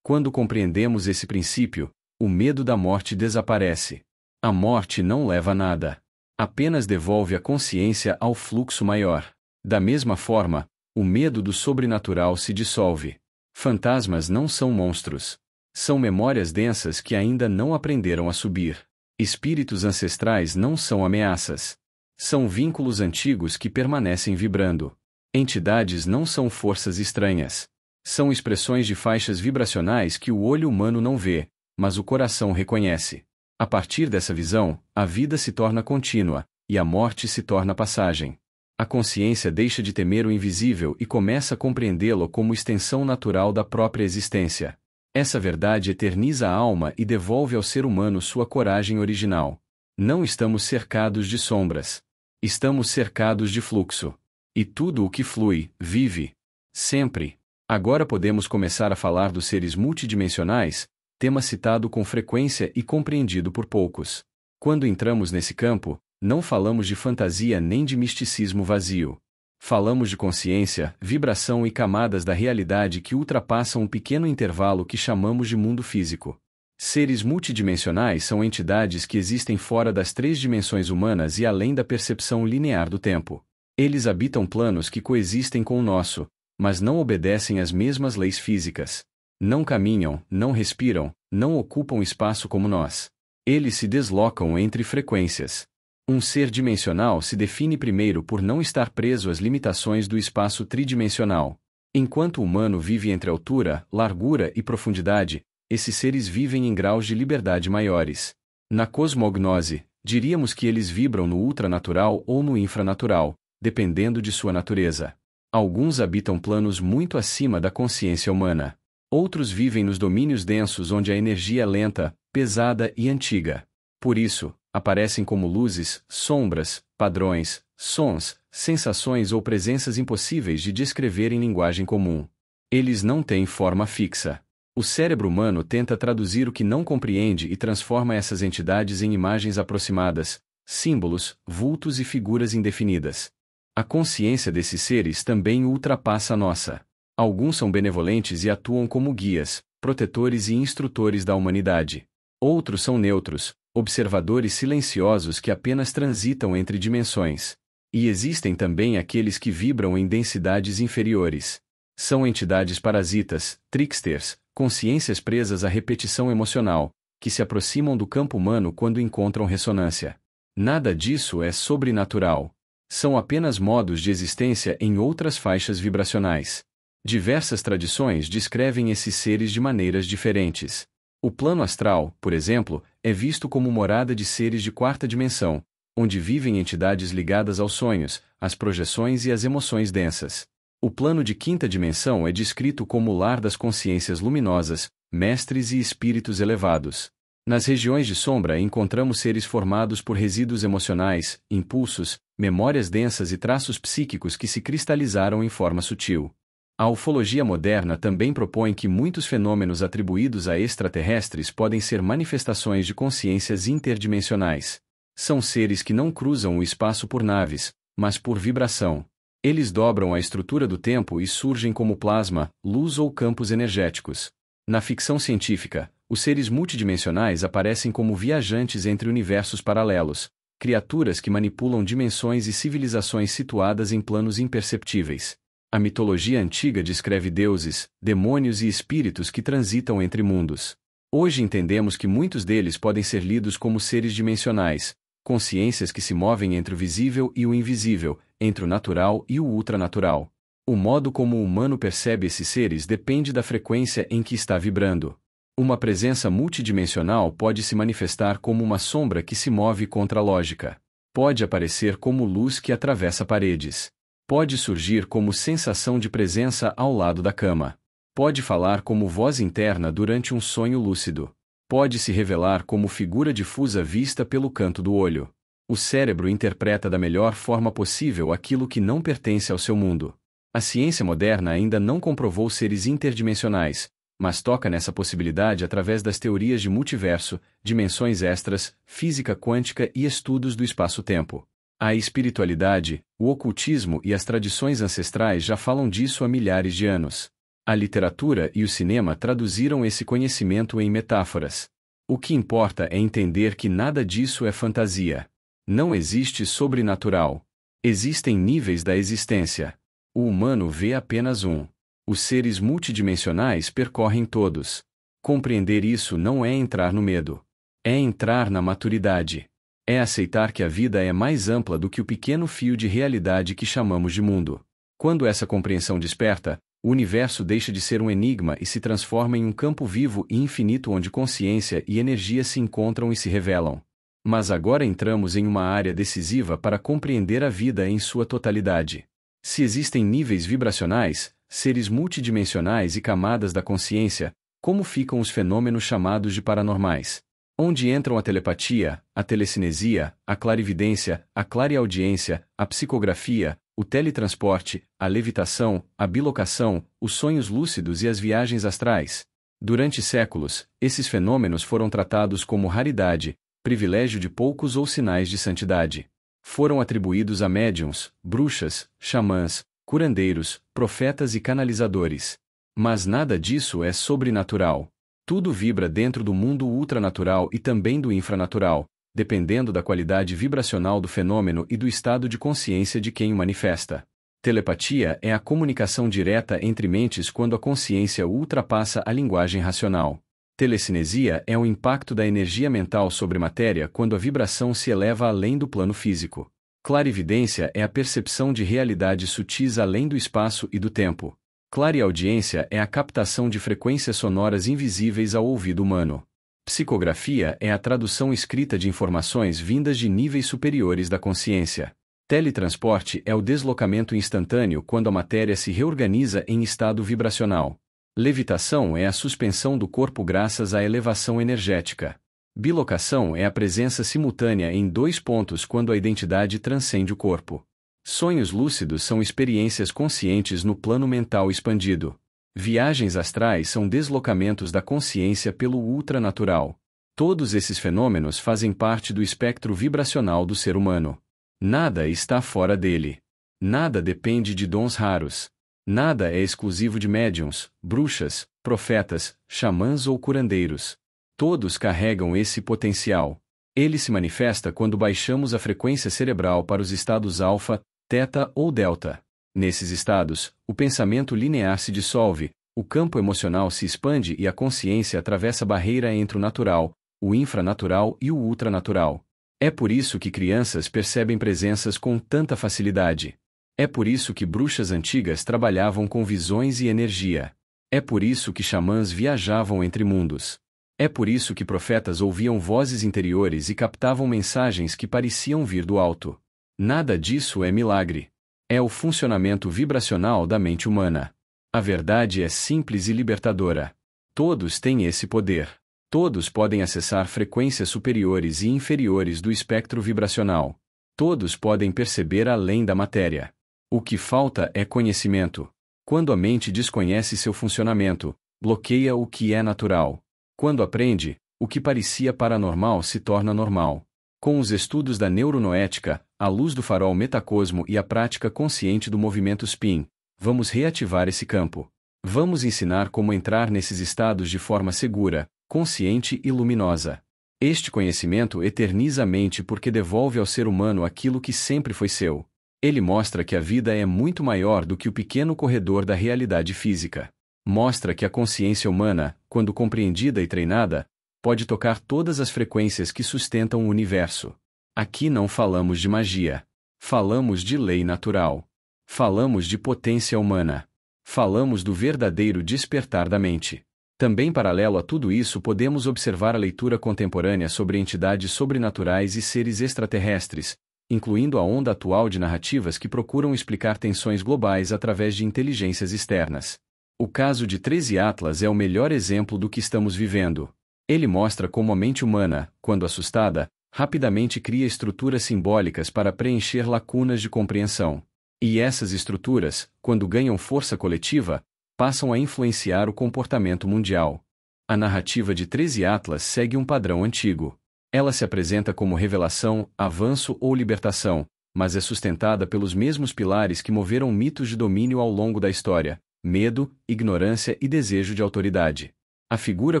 Quando compreendemos esse princípio, o medo da morte desaparece. A morte não leva a nada. Apenas devolve a consciência ao fluxo maior. Da mesma forma, o medo do sobrenatural se dissolve. Fantasmas não são monstros. São memórias densas que ainda não aprenderam a subir. Espíritos ancestrais não são ameaças. São vínculos antigos que permanecem vibrando. Entidades não são forças estranhas. São expressões de faixas vibracionais que o olho humano não vê, mas o coração reconhece. A partir dessa visão, a vida se torna contínua, e a morte se torna passagem. A consciência deixa de temer o invisível e começa a compreendê-lo como extensão natural da própria existência. Essa verdade eterniza a alma e devolve ao ser humano sua coragem original. Não estamos cercados de sombras. Estamos cercados de fluxo. E tudo o que flui, vive. Sempre. Agora podemos começar a falar dos seres multidimensionais, tema citado com frequência e compreendido por poucos. Quando entramos nesse campo, não falamos de fantasia nem de misticismo vazio. Falamos de consciência, vibração e camadas da realidade que ultrapassam um pequeno intervalo que chamamos de mundo físico. Seres multidimensionais são entidades que existem fora das 3 dimensões humanas e além da percepção linear do tempo. Eles habitam planos que coexistem com o nosso, mas não obedecem às mesmas leis físicas. Não caminham, não respiram, não ocupam espaço como nós. Eles se deslocam entre frequências. Um ser dimensional se define primeiro por não estar preso às limitações do espaço tridimensional. Enquanto o humano vive entre altura, largura e profundidade, esses seres vivem em graus de liberdade maiores. Na cosmognose, diríamos que eles vibram no ultranatural ou no infranatural, dependendo de sua natureza. Alguns habitam planos muito acima da consciência humana. Outros vivem nos domínios densos onde a energia é lenta, pesada e antiga. Por isso, aparecem como luzes, sombras, padrões, sons, sensações ou presenças impossíveis de descrever em linguagem comum. Eles não têm forma fixa. O cérebro humano tenta traduzir o que não compreende e transforma essas entidades em imagens aproximadas, símbolos, vultos e figuras indefinidas. A consciência desses seres também ultrapassa a nossa. Alguns são benevolentes e atuam como guias, protetores e instrutores da humanidade. Outros são neutros, observadores silenciosos que apenas transitam entre dimensões. E existem também aqueles que vibram em densidades inferiores. São entidades parasitas, tricksters, consciências presas à repetição emocional, que se aproximam do campo humano quando encontram ressonância. Nada disso é sobrenatural. São apenas modos de existência em outras faixas vibracionais. Diversas tradições descrevem esses seres de maneiras diferentes. O plano astral, por exemplo, é visto como morada de seres de 4ª dimensão, onde vivem entidades ligadas aos sonhos, às projeções e às emoções densas. O plano de 5ª dimensão é descrito como o lar das consciências luminosas, mestres e espíritos elevados. Nas regiões de sombra encontramos seres formados por resíduos emocionais, impulsos, memórias densas e traços psíquicos que se cristalizaram em forma sutil. A ufologia moderna também propõe que muitos fenômenos atribuídos a extraterrestres podem ser manifestações de consciências interdimensionais. São seres que não cruzam o espaço por naves, mas por vibração. Eles dobram a estrutura do tempo e surgem como plasma, luz ou campos energéticos. Na ficção científica, os seres multidimensionais aparecem como viajantes entre universos paralelos, criaturas que manipulam dimensões e civilizações situadas em planos imperceptíveis. A mitologia antiga descreve deuses, demônios e espíritos que transitam entre mundos. Hoje entendemos que muitos deles podem ser lidos como seres dimensionais, consciências que se movem entre o visível e o invisível, entre o natural e o ultranatural. O modo como o humano percebe esses seres depende da frequência em que está vibrando. Uma presença multidimensional pode se manifestar como uma sombra que se move contra a lógica. Pode aparecer como luz que atravessa paredes. Pode surgir como sensação de presença ao lado da cama. Pode falar como voz interna durante um sonho lúcido. Pode se revelar como figura difusa vista pelo canto do olho. O cérebro interpreta da melhor forma possível aquilo que não pertence ao seu mundo. A ciência moderna ainda não comprovou seres interdimensionais, mas toca nessa possibilidade através das teorias de multiverso, dimensões extras, física quântica e estudos do espaço-tempo. A espiritualidade, o ocultismo e as tradições ancestrais já falam disso há milhares de anos. A literatura e o cinema traduziram esse conhecimento em metáforas. O que importa é entender que nada disso é fantasia. Não existe sobrenatural. Existem níveis da existência. O humano vê apenas um. Os seres multidimensionais percorrem todos. Compreender isso não é entrar no medo. É entrar na maturidade. É aceitar que a vida é mais ampla do que o pequeno fio de realidade que chamamos de mundo. Quando essa compreensão desperta, o universo deixa de ser um enigma e se transforma em um campo vivo e infinito onde consciência e energia se encontram e se revelam. Mas agora entramos em uma área decisiva para compreender a vida em sua totalidade. Se existem níveis vibracionais, seres multidimensionais e camadas da consciência, como ficam os fenômenos chamados de paranormais? Onde entram a telepatia, a telecinesia, a clarividência, a clareaudiência, a psicografia, o teletransporte, a levitação, a bilocação, os sonhos lúcidos e as viagens astrais? Durante séculos, esses fenômenos foram tratados como raridade, privilégio de poucos ou sinais de santidade. Foram atribuídos a médiuns, bruxas, xamãs, curandeiros, profetas e canalizadores. Mas nada disso é sobrenatural. Tudo vibra dentro do mundo ultranatural e também do infranatural, dependendo da qualidade vibracional do fenômeno e do estado de consciência de quem o manifesta. Telepatia é a comunicação direta entre mentes quando a consciência ultrapassa a linguagem racional. Telecinesia é o impacto da energia mental sobre matéria quando a vibração se eleva além do plano físico. Clarividência é a percepção de realidades sutis além do espaço e do tempo. Clareaudiência é a captação de frequências sonoras invisíveis ao ouvido humano. Psicografia é a tradução escrita de informações vindas de níveis superiores da consciência. Teletransporte é o deslocamento instantâneo quando a matéria se reorganiza em estado vibracional. Levitação é a suspensão do corpo graças à elevação energética. Bilocação é a presença simultânea em dois pontos quando a identidade transcende o corpo. Sonhos lúcidos são experiências conscientes no plano mental expandido. Viagens astrais são deslocamentos da consciência pelo ultranatural. Todos esses fenômenos fazem parte do espectro vibracional do ser humano. Nada está fora dele. Nada depende de dons raros. Nada é exclusivo de médiuns, bruxas, profetas, xamãs ou curandeiros. Todos carregam esse potencial. Ele se manifesta quando baixamos a frequência cerebral para os estados alfa, teta ou delta. Nesses estados, o pensamento linear se dissolve, o campo emocional se expande e a consciência atravessa a barreira entre o natural, o infranatural e o ultranatural. É por isso que crianças percebem presenças com tanta facilidade. É por isso que bruxas antigas trabalhavam com visões e energia. É por isso que xamãs viajavam entre mundos. É por isso que profetas ouviam vozes interiores e captavam mensagens que pareciam vir do alto. Nada disso é milagre. É o funcionamento vibracional da mente humana. A verdade é simples e libertadora. Todos têm esse poder. Todos podem acessar frequências superiores e inferiores do espectro vibracional. Todos podem perceber além da matéria. O que falta é conhecimento. Quando a mente desconhece seu funcionamento, bloqueia o que é natural. Quando aprende, o que parecia paranormal se torna normal. Com os estudos da neuronoética, a luz do farol metacosmo e a prática consciente do movimento spin, vamos reativar esse campo. Vamos ensinar como entrar nesses estados de forma segura, consciente e luminosa. Este conhecimento eterniza a mente porque devolve ao ser humano aquilo que sempre foi seu. Ele mostra que a vida é muito maior do que o pequeno corredor da realidade física. Mostra que a consciência humana, quando compreendida e treinada, pode tocar todas as frequências que sustentam o universo. Aqui não falamos de magia. Falamos de lei natural. Falamos de potência humana. Falamos do verdadeiro despertar da mente. Também paralelo a tudo isso podemos observar a leitura contemporânea sobre entidades sobrenaturais e seres extraterrestres, incluindo a onda atual de narrativas que procuram explicar tensões globais através de inteligências externas. O caso de 13 Atlas é o melhor exemplo do que estamos vivendo. Ele mostra como a mente humana, quando assustada, rapidamente cria estruturas simbólicas para preencher lacunas de compreensão. E essas estruturas, quando ganham força coletiva, passam a influenciar o comportamento mundial. A narrativa de 13 Atlas segue um padrão antigo. Ela se apresenta como revelação, avanço ou libertação, mas é sustentada pelos mesmos pilares que moveram mitos de domínio ao longo da história: medo, ignorância e desejo de autoridade. A figura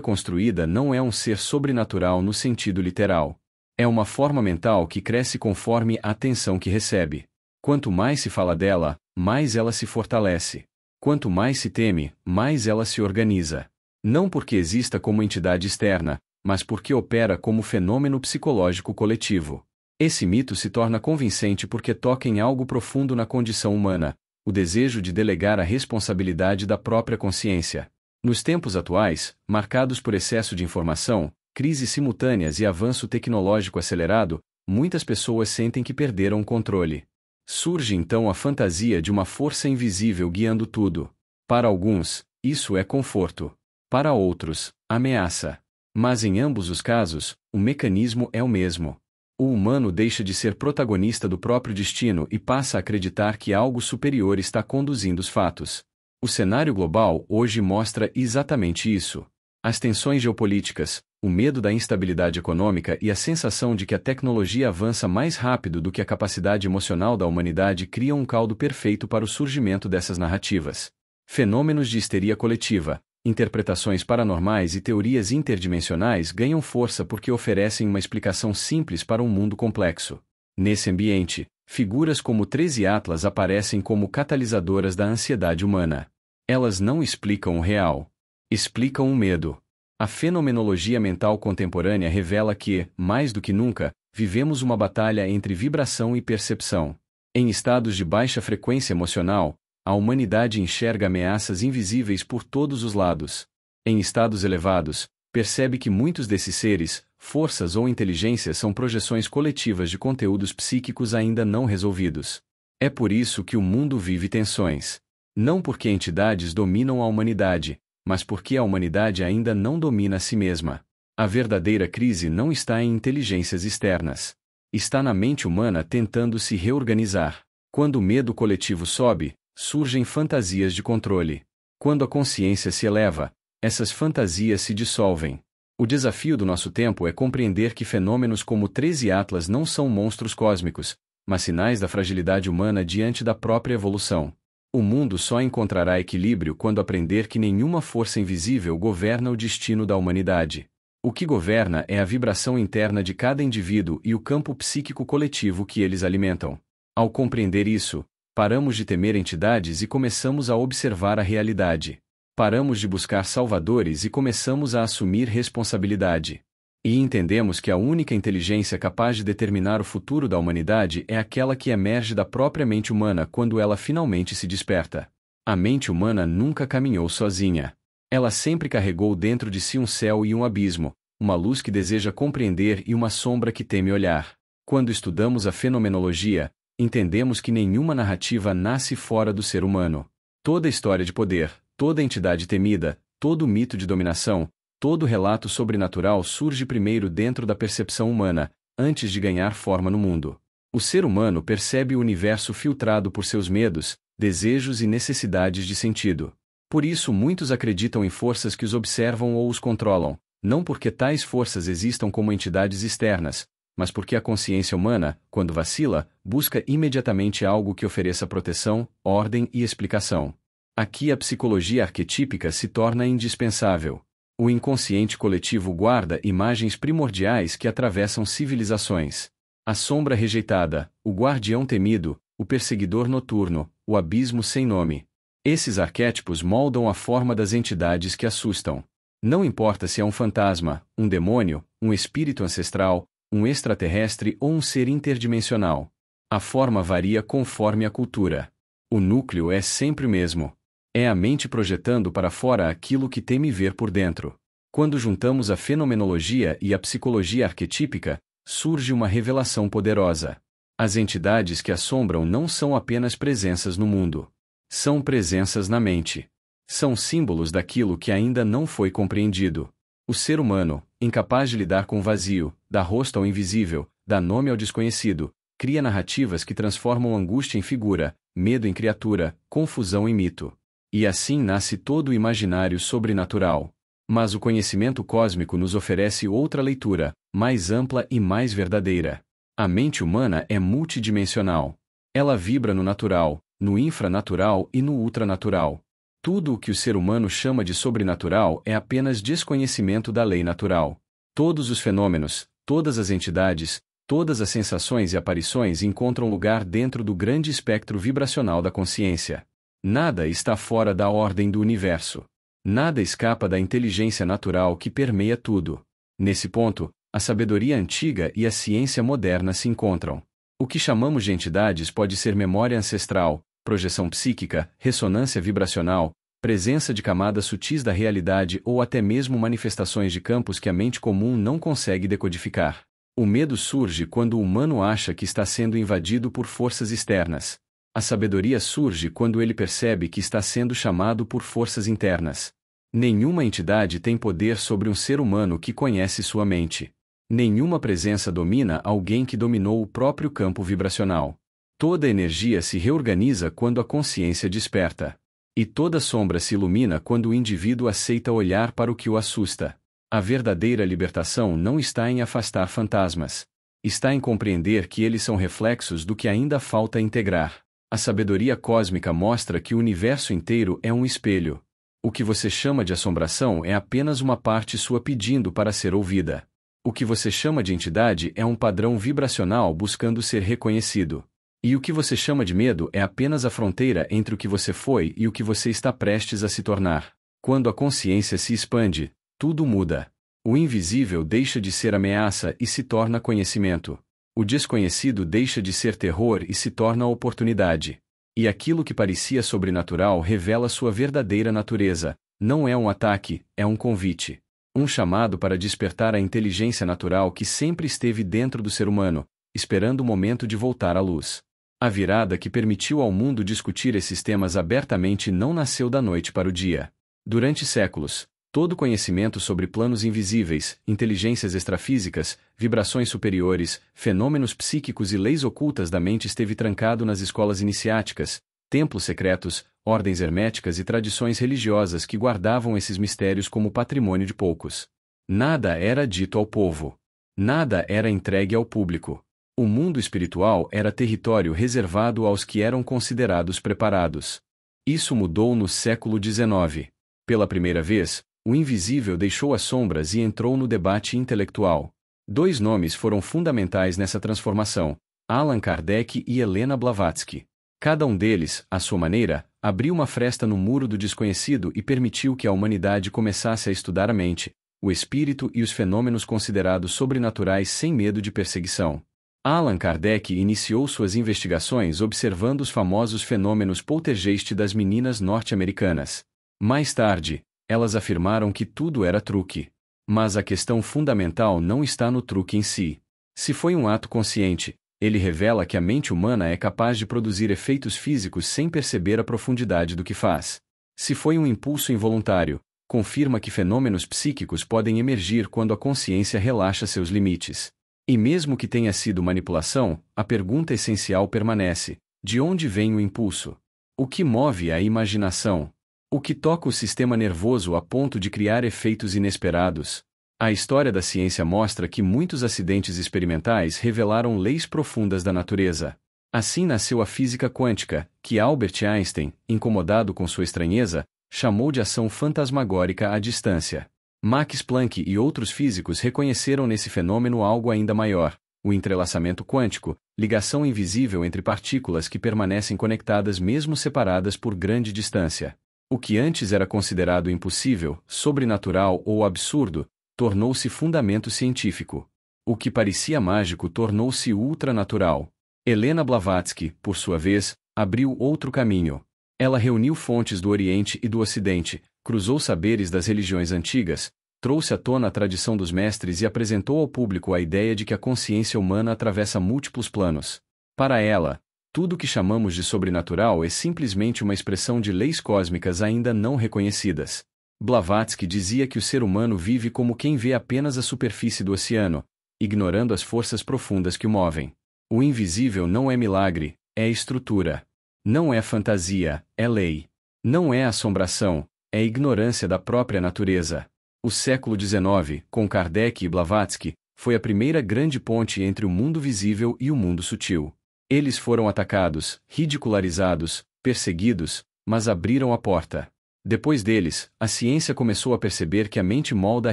construída não é um ser sobrenatural no sentido literal. É uma forma mental que cresce conforme a atenção que recebe. Quanto mais se fala dela, mais ela se fortalece. Quanto mais se teme, mais ela se organiza. Não porque exista como entidade externa, mas porque opera como fenômeno psicológico coletivo. Esse mito se torna convincente porque toca em algo profundo na condição humana: o desejo de delegar a responsabilidade da própria consciência. Nos tempos atuais, marcados por excesso de informação, crises simultâneas e avanço tecnológico acelerado, muitas pessoas sentem que perderam o controle. Surge então a fantasia de uma força invisível guiando tudo. Para alguns, isso é conforto. Para outros, ameaça. Mas em ambos os casos, o mecanismo é o mesmo. O humano deixa de ser protagonista do próprio destino e passa a acreditar que algo superior está conduzindo os fatos. O cenário global hoje mostra exatamente isso. As tensões geopolíticas, o medo da instabilidade econômica e a sensação de que a tecnologia avança mais rápido do que a capacidade emocional da humanidade criam um caldo perfeito para o surgimento dessas narrativas. Fenômenos de histeria coletiva, interpretações paranormais e teorias interdimensionais ganham força porque oferecem uma explicação simples para um mundo complexo. Nesse ambiente, figuras como 13 Atlas aparecem como catalisadoras da ansiedade humana. Elas não explicam o real. Explicam o medo. A fenomenologia mental contemporânea revela que, mais do que nunca, vivemos uma batalha entre vibração e percepção. Em estados de baixa frequência emocional, a humanidade enxerga ameaças invisíveis por todos os lados. Em estados elevados, percebe que muitos desses seres, forças ou inteligências são projeções coletivas de conteúdos psíquicos ainda não resolvidos. É por isso que o mundo vive tensões. Não porque entidades dominam a humanidade, mas porque a humanidade ainda não domina a si mesma. A verdadeira crise não está em inteligências externas. Está na mente humana tentando se reorganizar. Quando o medo coletivo sobe, surgem fantasias de controle. Quando a consciência se eleva, essas fantasias se dissolvem. O desafio do nosso tempo é compreender que fenômenos como 13 Atlas não são monstros cósmicos, mas sinais da fragilidade humana diante da própria evolução. O mundo só encontrará equilíbrio quando aprender que nenhuma força invisível governa o destino da humanidade. O que governa é a vibração interna de cada indivíduo e o campo psíquico coletivo que eles alimentam. Ao compreender isso, paramos de temer entidades e começamos a observar a realidade. Paramos de buscar salvadores e começamos a assumir responsabilidade. E entendemos que a única inteligência capaz de determinar o futuro da humanidade é aquela que emerge da própria mente humana quando ela finalmente se desperta. A mente humana nunca caminhou sozinha. Ela sempre carregou dentro de si um céu e um abismo, uma luz que deseja compreender e uma sombra que teme olhar. Quando estudamos a fenomenologia, entendemos que nenhuma narrativa nasce fora do ser humano. Toda história de poder, toda entidade temida, todo mito de dominação, todo relato sobrenatural surge primeiro dentro da percepção humana, antes de ganhar forma no mundo. O ser humano percebe o universo filtrado por seus medos, desejos e necessidades de sentido. Por isso muitos acreditam em forças que os observam ou os controlam, não porque tais forças existam como entidades externas, mas porque a consciência humana, quando vacila, busca imediatamente algo que ofereça proteção, ordem e explicação. Aqui a psicologia arquetípica se torna indispensável. O inconsciente coletivo guarda imagens primordiais que atravessam civilizações. A sombra rejeitada, o guardião temido, o perseguidor noturno, o abismo sem nome. Esses arquétipos moldam a forma das entidades que assustam. Não importa se é um fantasma, um demônio, um espírito ancestral, um extraterrestre ou um ser interdimensional. A forma varia conforme a cultura. O núcleo é sempre o mesmo. É a mente projetando para fora aquilo que teme ver por dentro. Quando juntamos a fenomenologia e a psicologia arquetípica, surge uma revelação poderosa. As entidades que assombram não são apenas presenças no mundo. São presenças na mente. São símbolos daquilo que ainda não foi compreendido. O ser humano, incapaz de lidar com o vazio, dá rosto ao invisível, dá nome ao desconhecido, cria narrativas que transformam angústia em figura, medo em criatura, confusão em mito. E assim nasce todo o imaginário sobrenatural. Mas o conhecimento cósmico nos oferece outra leitura, mais ampla e mais verdadeira. A mente humana é multidimensional. Ela vibra no natural, no infranatural e no ultranatural. Tudo o que o ser humano chama de sobrenatural é apenas desconhecimento da lei natural. Todos os fenômenos, todas as entidades, todas as sensações e aparições encontram lugar dentro do grande espectro vibracional da consciência. Nada está fora da ordem do universo. Nada escapa da inteligência natural que permeia tudo. Nesse ponto, a sabedoria antiga e a ciência moderna se encontram. O que chamamos de entidades pode ser memória ancestral, projeção psíquica, ressonância vibracional, presença de camadas sutis da realidade ou até mesmo manifestações de campos que a mente comum não consegue decodificar. O medo surge quando o humano acha que está sendo invadido por forças externas. A sabedoria surge quando ele percebe que está sendo chamado por forças internas. Nenhuma entidade tem poder sobre um ser humano que conhece sua mente. Nenhuma presença domina alguém que dominou o próprio campo vibracional. Toda energia se reorganiza quando a consciência desperta. E toda sombra se ilumina quando o indivíduo aceita olhar para o que o assusta. A verdadeira libertação não está em afastar fantasmas. Está em compreender que eles são reflexos do que ainda falta integrar. A sabedoria cósmica mostra que o universo inteiro é um espelho. O que você chama de assombração é apenas uma parte sua pedindo para ser ouvida. O que você chama de entidade é um padrão vibracional buscando ser reconhecido. E o que você chama de medo é apenas a fronteira entre o que você foi e o que você está prestes a se tornar. Quando a consciência se expande, tudo muda. O invisível deixa de ser ameaça e se torna conhecimento. O desconhecido deixa de ser terror e se torna oportunidade. E aquilo que parecia sobrenatural revela sua verdadeira natureza. Não é um ataque, é um convite. Um chamado para despertar a inteligência natural que sempre esteve dentro do ser humano, esperando o momento de voltar à luz. A virada que permitiu ao mundo discutir esses temas abertamente não nasceu da noite para o dia. Durante séculos, todo conhecimento sobre planos invisíveis, inteligências extrafísicas, vibrações superiores, fenômenos psíquicos e leis ocultas da mente esteve trancado nas escolas iniciáticas, templos secretos, ordens herméticas e tradições religiosas que guardavam esses mistérios como patrimônio de poucos. Nada era dito ao povo. Nada era entregue ao público. O mundo espiritual era território reservado aos que eram considerados preparados. Isso mudou no século XIX. Pela primeira vez, o invisível deixou as sombras e entrou no debate intelectual. Dois nomes foram fundamentais nessa transformação: Allan Kardec e Helena Blavatsky. Cada um deles, à sua maneira, abriu uma fresta no muro do desconhecido e permitiu que a humanidade começasse a estudar a mente, o espírito e os fenômenos considerados sobrenaturais sem medo de perseguição. Allan Kardec iniciou suas investigações observando os famosos fenômenos poltergeist das meninas norte-americanas. Mais tarde, elas afirmaram que tudo era truque. Mas a questão fundamental não está no truque em si. Se foi um ato consciente, ele revela que a mente humana é capaz de produzir efeitos físicos sem perceber a profundidade do que faz. Se foi um impulso involuntário, confirma que fenômenos psíquicos podem emergir quando a consciência relaxa seus limites. E mesmo que tenha sido manipulação, a pergunta essencial permanece: de onde vem o impulso? O que move a imaginação? O que toca o sistema nervoso a ponto de criar efeitos inesperados? A história da ciência mostra que muitos acidentes experimentais revelaram leis profundas da natureza. Assim nasceu a física quântica, que Albert Einstein, incomodado com sua estranheza, chamou de ação fantasmagórica à distância. Max Planck e outros físicos reconheceram nesse fenômeno algo ainda maior: o entrelaçamento quântico, ligação invisível entre partículas que permanecem conectadas mesmo separadas por grande distância. O que antes era considerado impossível, sobrenatural ou absurdo, tornou-se fundamento científico. O que parecia mágico tornou-se ultranatural. Helena Blavatsky, por sua vez, abriu outro caminho. Ela reuniu fontes do Oriente e do Ocidente, cruzou saberes das religiões antigas, trouxe à tona a tradição dos mestres e apresentou ao público a ideia de que a consciência humana atravessa múltiplos planos. Para ela, tudo o que chamamos de sobrenatural é simplesmente uma expressão de leis cósmicas ainda não reconhecidas. Blavatsky dizia que o ser humano vive como quem vê apenas a superfície do oceano, ignorando as forças profundas que o movem. O invisível não é milagre, é estrutura. Não é fantasia, é lei. Não é assombração, é ignorância da própria natureza. O século XIX, com Kardec e Blavatsky, foi a primeira grande ponte entre o mundo visível e o mundo sutil. Eles foram atacados, ridicularizados, perseguidos, mas abriram a porta. Depois deles, a ciência começou a perceber que a mente molda a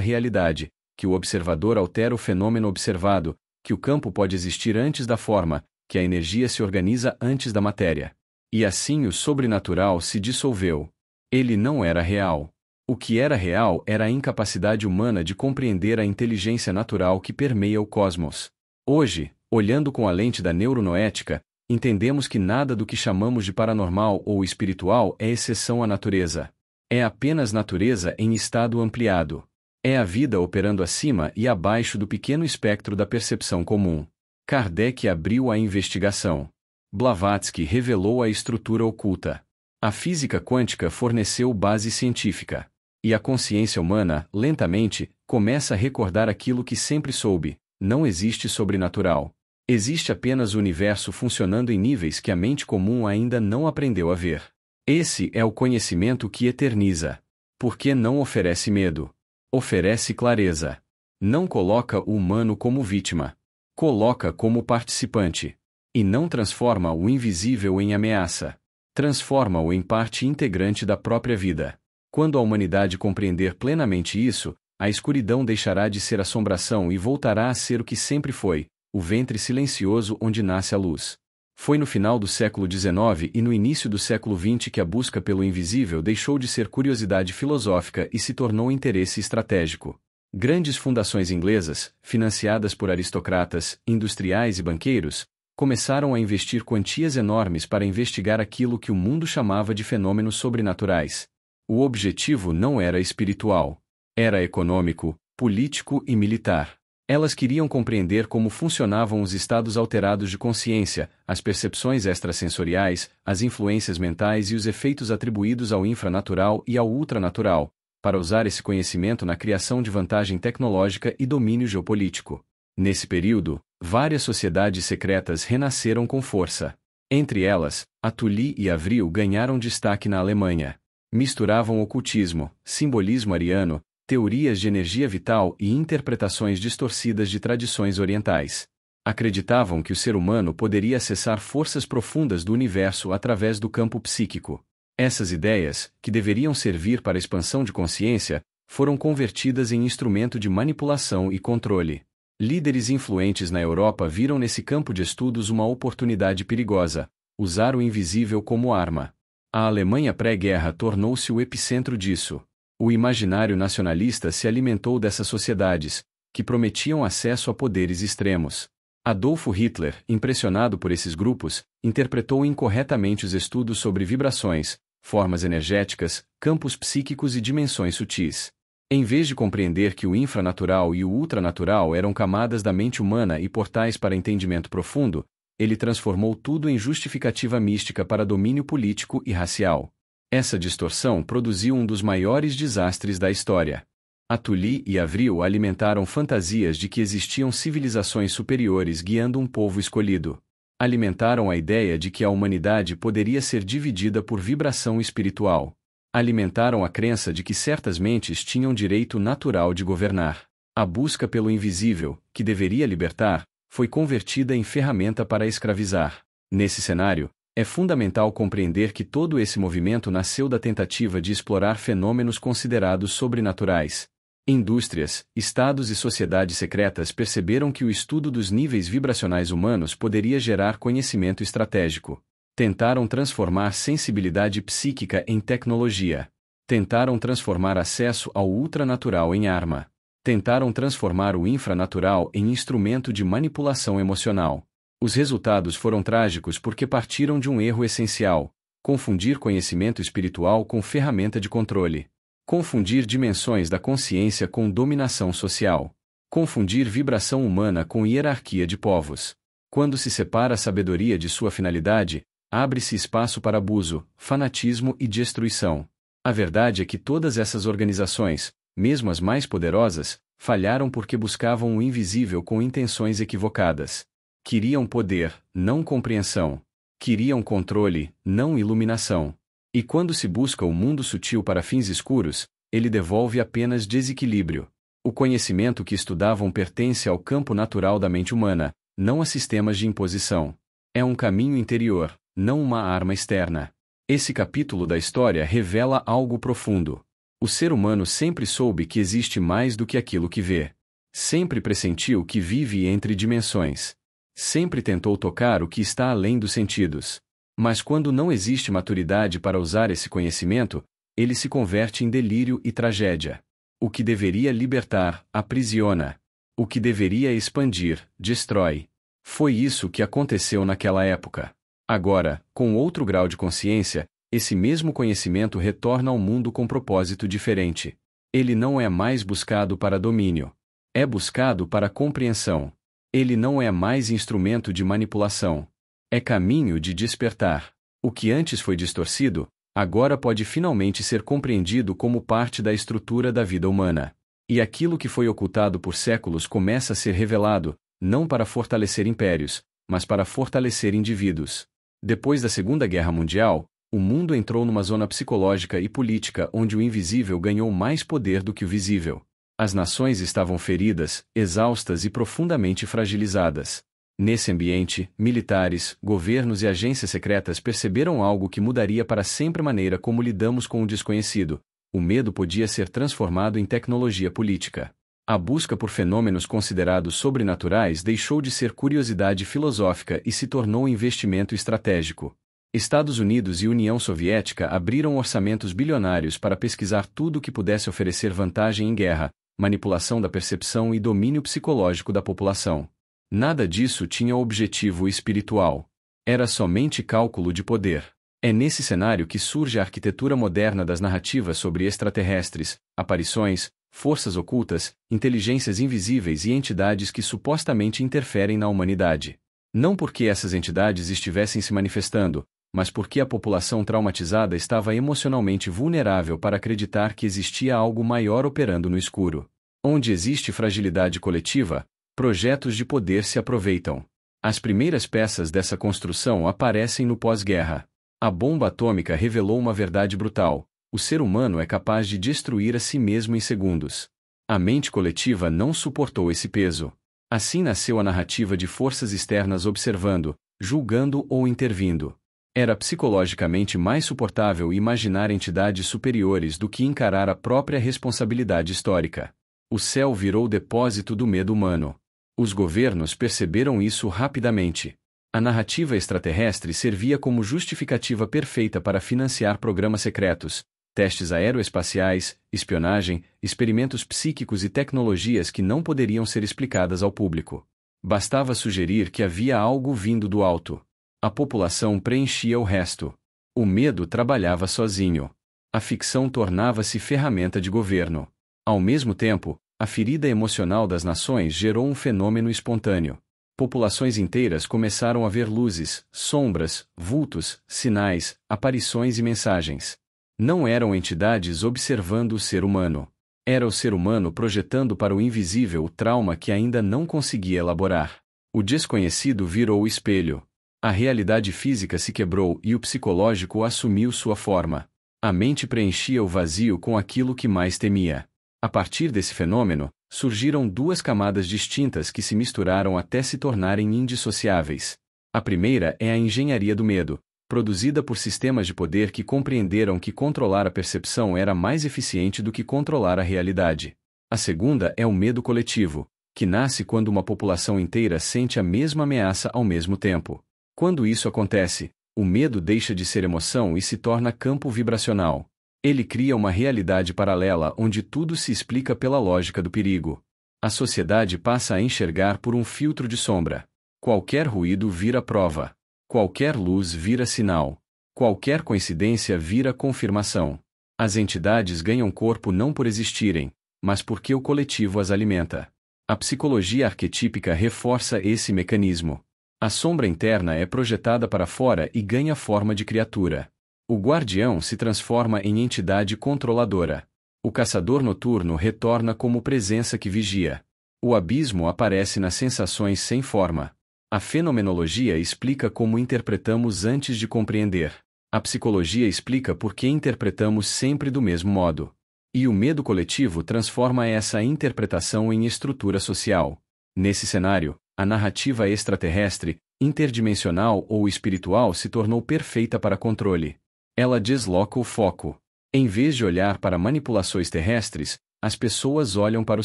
realidade, que o observador altera o fenômeno observado, que o campo pode existir antes da forma, que a energia se organiza antes da matéria. E assim o sobrenatural se dissolveu. Ele não era real. O que era real era a incapacidade humana de compreender a inteligência natural que permeia o cosmos. Hoje, olhando com a lente da neuronoética, entendemos que nada do que chamamos de paranormal ou espiritual é exceção à natureza. É apenas natureza em estado ampliado. É a vida operando acima e abaixo do pequeno espectro da percepção comum. Kardec abriu a investigação. Blavatsky revelou a estrutura oculta. A física quântica forneceu base científica. E a consciência humana, lentamente, começa a recordar aquilo que sempre soube: não existe sobrenatural. Existe apenas o universo funcionando em níveis que a mente comum ainda não aprendeu a ver. Esse é o conhecimento que eterniza. Porque não oferece medo. Oferece clareza. Não coloca o humano como vítima. Coloca como participante. E não transforma o invisível em ameaça. Transforma-o em parte integrante da própria vida. Quando a humanidade compreender plenamente isso, a escuridão deixará de ser assombração e voltará a ser o que sempre foi, o ventre silencioso onde nasce a luz. Foi no final do século XIX e no início do século XX que a busca pelo invisível deixou de ser curiosidade filosófica e se tornou interesse estratégico. Grandes fundações inglesas, financiadas por aristocratas, industriais e banqueiros, começaram a investir quantias enormes para investigar aquilo que o mundo chamava de fenômenos sobrenaturais. O objetivo não era espiritual. Era econômico, político e militar. Elas queriam compreender como funcionavam os estados alterados de consciência, as percepções extrasensoriais, as influências mentais e os efeitos atribuídos ao infranatural e ao ultranatural, para usar esse conhecimento na criação de vantagem tecnológica e domínio geopolítico. Nesse período, várias sociedades secretas renasceram com força. Entre elas, a Tully e Avril ganharam destaque na Alemanha. Misturavam ocultismo, simbolismo ariano, teorias de energia vital e interpretações distorcidas de tradições orientais. Acreditavam que o ser humano poderia acessar forças profundas do universo através do campo psíquico. Essas ideias, que deveriam servir para a expansão de consciência, foram convertidas em instrumento de manipulação e controle. Líderes influentes na Europa viram nesse campo de estudos uma oportunidade perigosa: usar o invisível como arma. A Alemanha pré-guerra tornou-se o epicentro disso. O imaginário nacionalista se alimentou dessas sociedades, que prometiam acesso a poderes extremos. Adolfo Hitler, impressionado por esses grupos, interpretou incorretamente os estudos sobre vibrações, formas energéticas, campos psíquicos e dimensões sutis. Em vez de compreender que o infranatural e o ultranatural eram camadas da mente humana e portais para entendimento profundo, ele transformou tudo em justificativa mística para domínio político e racial. Essa distorção produziu um dos maiores desastres da história. A Tully e Avril alimentaram fantasias de que existiam civilizações superiores guiando um povo escolhido. Alimentaram a ideia de que a humanidade poderia ser dividida por vibração espiritual. Alimentaram a crença de que certas mentes tinham direito natural de governar. A busca pelo invisível, que deveria libertar, foi convertida em ferramenta para escravizar. Nesse cenário, é fundamental compreender que todo esse movimento nasceu da tentativa de explorar fenômenos considerados sobrenaturais. Indústrias, estados e sociedades secretas perceberam que o estudo dos níveis vibracionais humanos poderia gerar conhecimento estratégico. Tentaram transformar sensibilidade psíquica em tecnologia. Tentaram transformar acesso ao ultranatural em arma. Tentaram transformar o infranatural em instrumento de manipulação emocional. Os resultados foram trágicos porque partiram de um erro essencial: confundir conhecimento espiritual com ferramenta de controle. Confundir dimensões da consciência com dominação social. Confundir vibração humana com hierarquia de povos. Quando se separa a sabedoria de sua finalidade, abre-se espaço para abuso, fanatismo e destruição. A verdade é que todas essas organizações, mesmo as mais poderosas, falharam porque buscavam o invisível com intenções equivocadas. Queriam poder, não compreensão. Queriam controle, não iluminação. E quando se busca o mundo sutil para fins escuros, ele devolve apenas desequilíbrio. O conhecimento que estudavam pertence ao campo natural da mente humana, não a sistemas de imposição. É um caminho interior, não uma arma externa. Esse capítulo da história revela algo profundo. O ser humano sempre soube que existe mais do que aquilo que vê. Sempre pressentiu que vive entre dimensões. Sempre tentou tocar o que está além dos sentidos. Mas quando não existe maturidade para usar esse conhecimento, ele se converte em delírio e tragédia. O que deveria libertar, aprisiona. O que deveria expandir, destrói. Foi isso que aconteceu naquela época. Agora, com outro grau de consciência, esse mesmo conhecimento retorna ao mundo com propósito diferente. Ele não é mais buscado para domínio. É buscado para compreensão. Ele não é mais instrumento de manipulação. É caminho de despertar. O que antes foi distorcido, agora pode finalmente ser compreendido como parte da estrutura da vida humana. E aquilo que foi ocultado por séculos começa a ser revelado, não para fortalecer impérios, mas para fortalecer indivíduos. Depois da Segunda Guerra Mundial, o mundo entrou numa zona psicológica e política onde o invisível ganhou mais poder do que o visível. As nações estavam feridas, exaustas e profundamente fragilizadas. Nesse ambiente, militares, governos e agências secretas perceberam algo que mudaria para sempre a maneira como lidamos com o desconhecido. O medo podia ser transformado em tecnologia política. A busca por fenômenos considerados sobrenaturais deixou de ser curiosidade filosófica e se tornou investimento estratégico. Estados Unidos e União Soviética abriram orçamentos bilionários para pesquisar tudo o que pudesse oferecer vantagem em guerra, manipulação da percepção e domínio psicológico da população. Nada disso tinha objetivo espiritual. Era somente cálculo de poder. É nesse cenário que surge a arquitetura moderna das narrativas sobre extraterrestres, aparições, forças ocultas, inteligências invisíveis e entidades que supostamente interferem na humanidade. Não porque essas entidades estivessem se manifestando, mas porque a população traumatizada estava emocionalmente vulnerável para acreditar que existia algo maior operando no escuro. Onde existe fragilidade coletiva, projetos de poder se aproveitam. As primeiras peças dessa construção aparecem no pós-guerra. A bomba atômica revelou uma verdade brutal: o ser humano é capaz de destruir a si mesmo em segundos. A mente coletiva não suportou esse peso. Assim nasceu a narrativa de forças externas observando, julgando ou intervindo. Era psicologicamente mais suportável imaginar entidades superiores do que encarar a própria responsabilidade histórica. O céu virou depósito do medo humano. Os governos perceberam isso rapidamente. A narrativa extraterrestre servia como justificativa perfeita para financiar programas secretos, testes aeroespaciais, espionagem, experimentos psíquicos e tecnologias que não poderiam ser explicadas ao público. Bastava sugerir que havia algo vindo do alto. A população preenchia o resto. O medo trabalhava sozinho. A ficção tornava-se ferramenta de governo. Ao mesmo tempo, a ferida emocional das nações gerou um fenômeno espontâneo. Populações inteiras começaram a ver luzes, sombras, vultos, sinais, aparições e mensagens. Não eram entidades observando o ser humano. Era o ser humano projetando para o invisível o trauma que ainda não conseguia elaborar. O desconhecido virou o espelho. A realidade física se quebrou e o psicológico assumiu sua forma. A mente preenchia o vazio com aquilo que mais temia. A partir desse fenômeno, surgiram duas camadas distintas que se misturaram até se tornarem indissociáveis. A primeira é a engenharia do medo, produzida por sistemas de poder que compreenderam que controlar a percepção era mais eficiente do que controlar a realidade. A segunda é o medo coletivo, que nasce quando uma população inteira sente a mesma ameaça ao mesmo tempo. Quando isso acontece, o medo deixa de ser emoção e se torna campo vibracional. Ele cria uma realidade paralela onde tudo se explica pela lógica do perigo. A sociedade passa a enxergar por um filtro de sombra. Qualquer ruído vira prova. Qualquer luz vira sinal. Qualquer coincidência vira confirmação. As entidades ganham corpo não por existirem, mas porque o coletivo as alimenta. A psicologia arquetípica reforça esse mecanismo. A sombra interna é projetada para fora e ganha forma de criatura. O guardião se transforma em entidade controladora. O caçador noturno retorna como presença que vigia. O abismo aparece nas sensações sem forma. A fenomenologia explica como interpretamos antes de compreender. A psicologia explica por que interpretamos sempre do mesmo modo. E o medo coletivo transforma essa interpretação em estrutura social. Nesse cenário, a narrativa extraterrestre, interdimensional ou espiritual se tornou perfeita para controle. Ela desloca o foco. Em vez de olhar para manipulações terrestres, as pessoas olham para o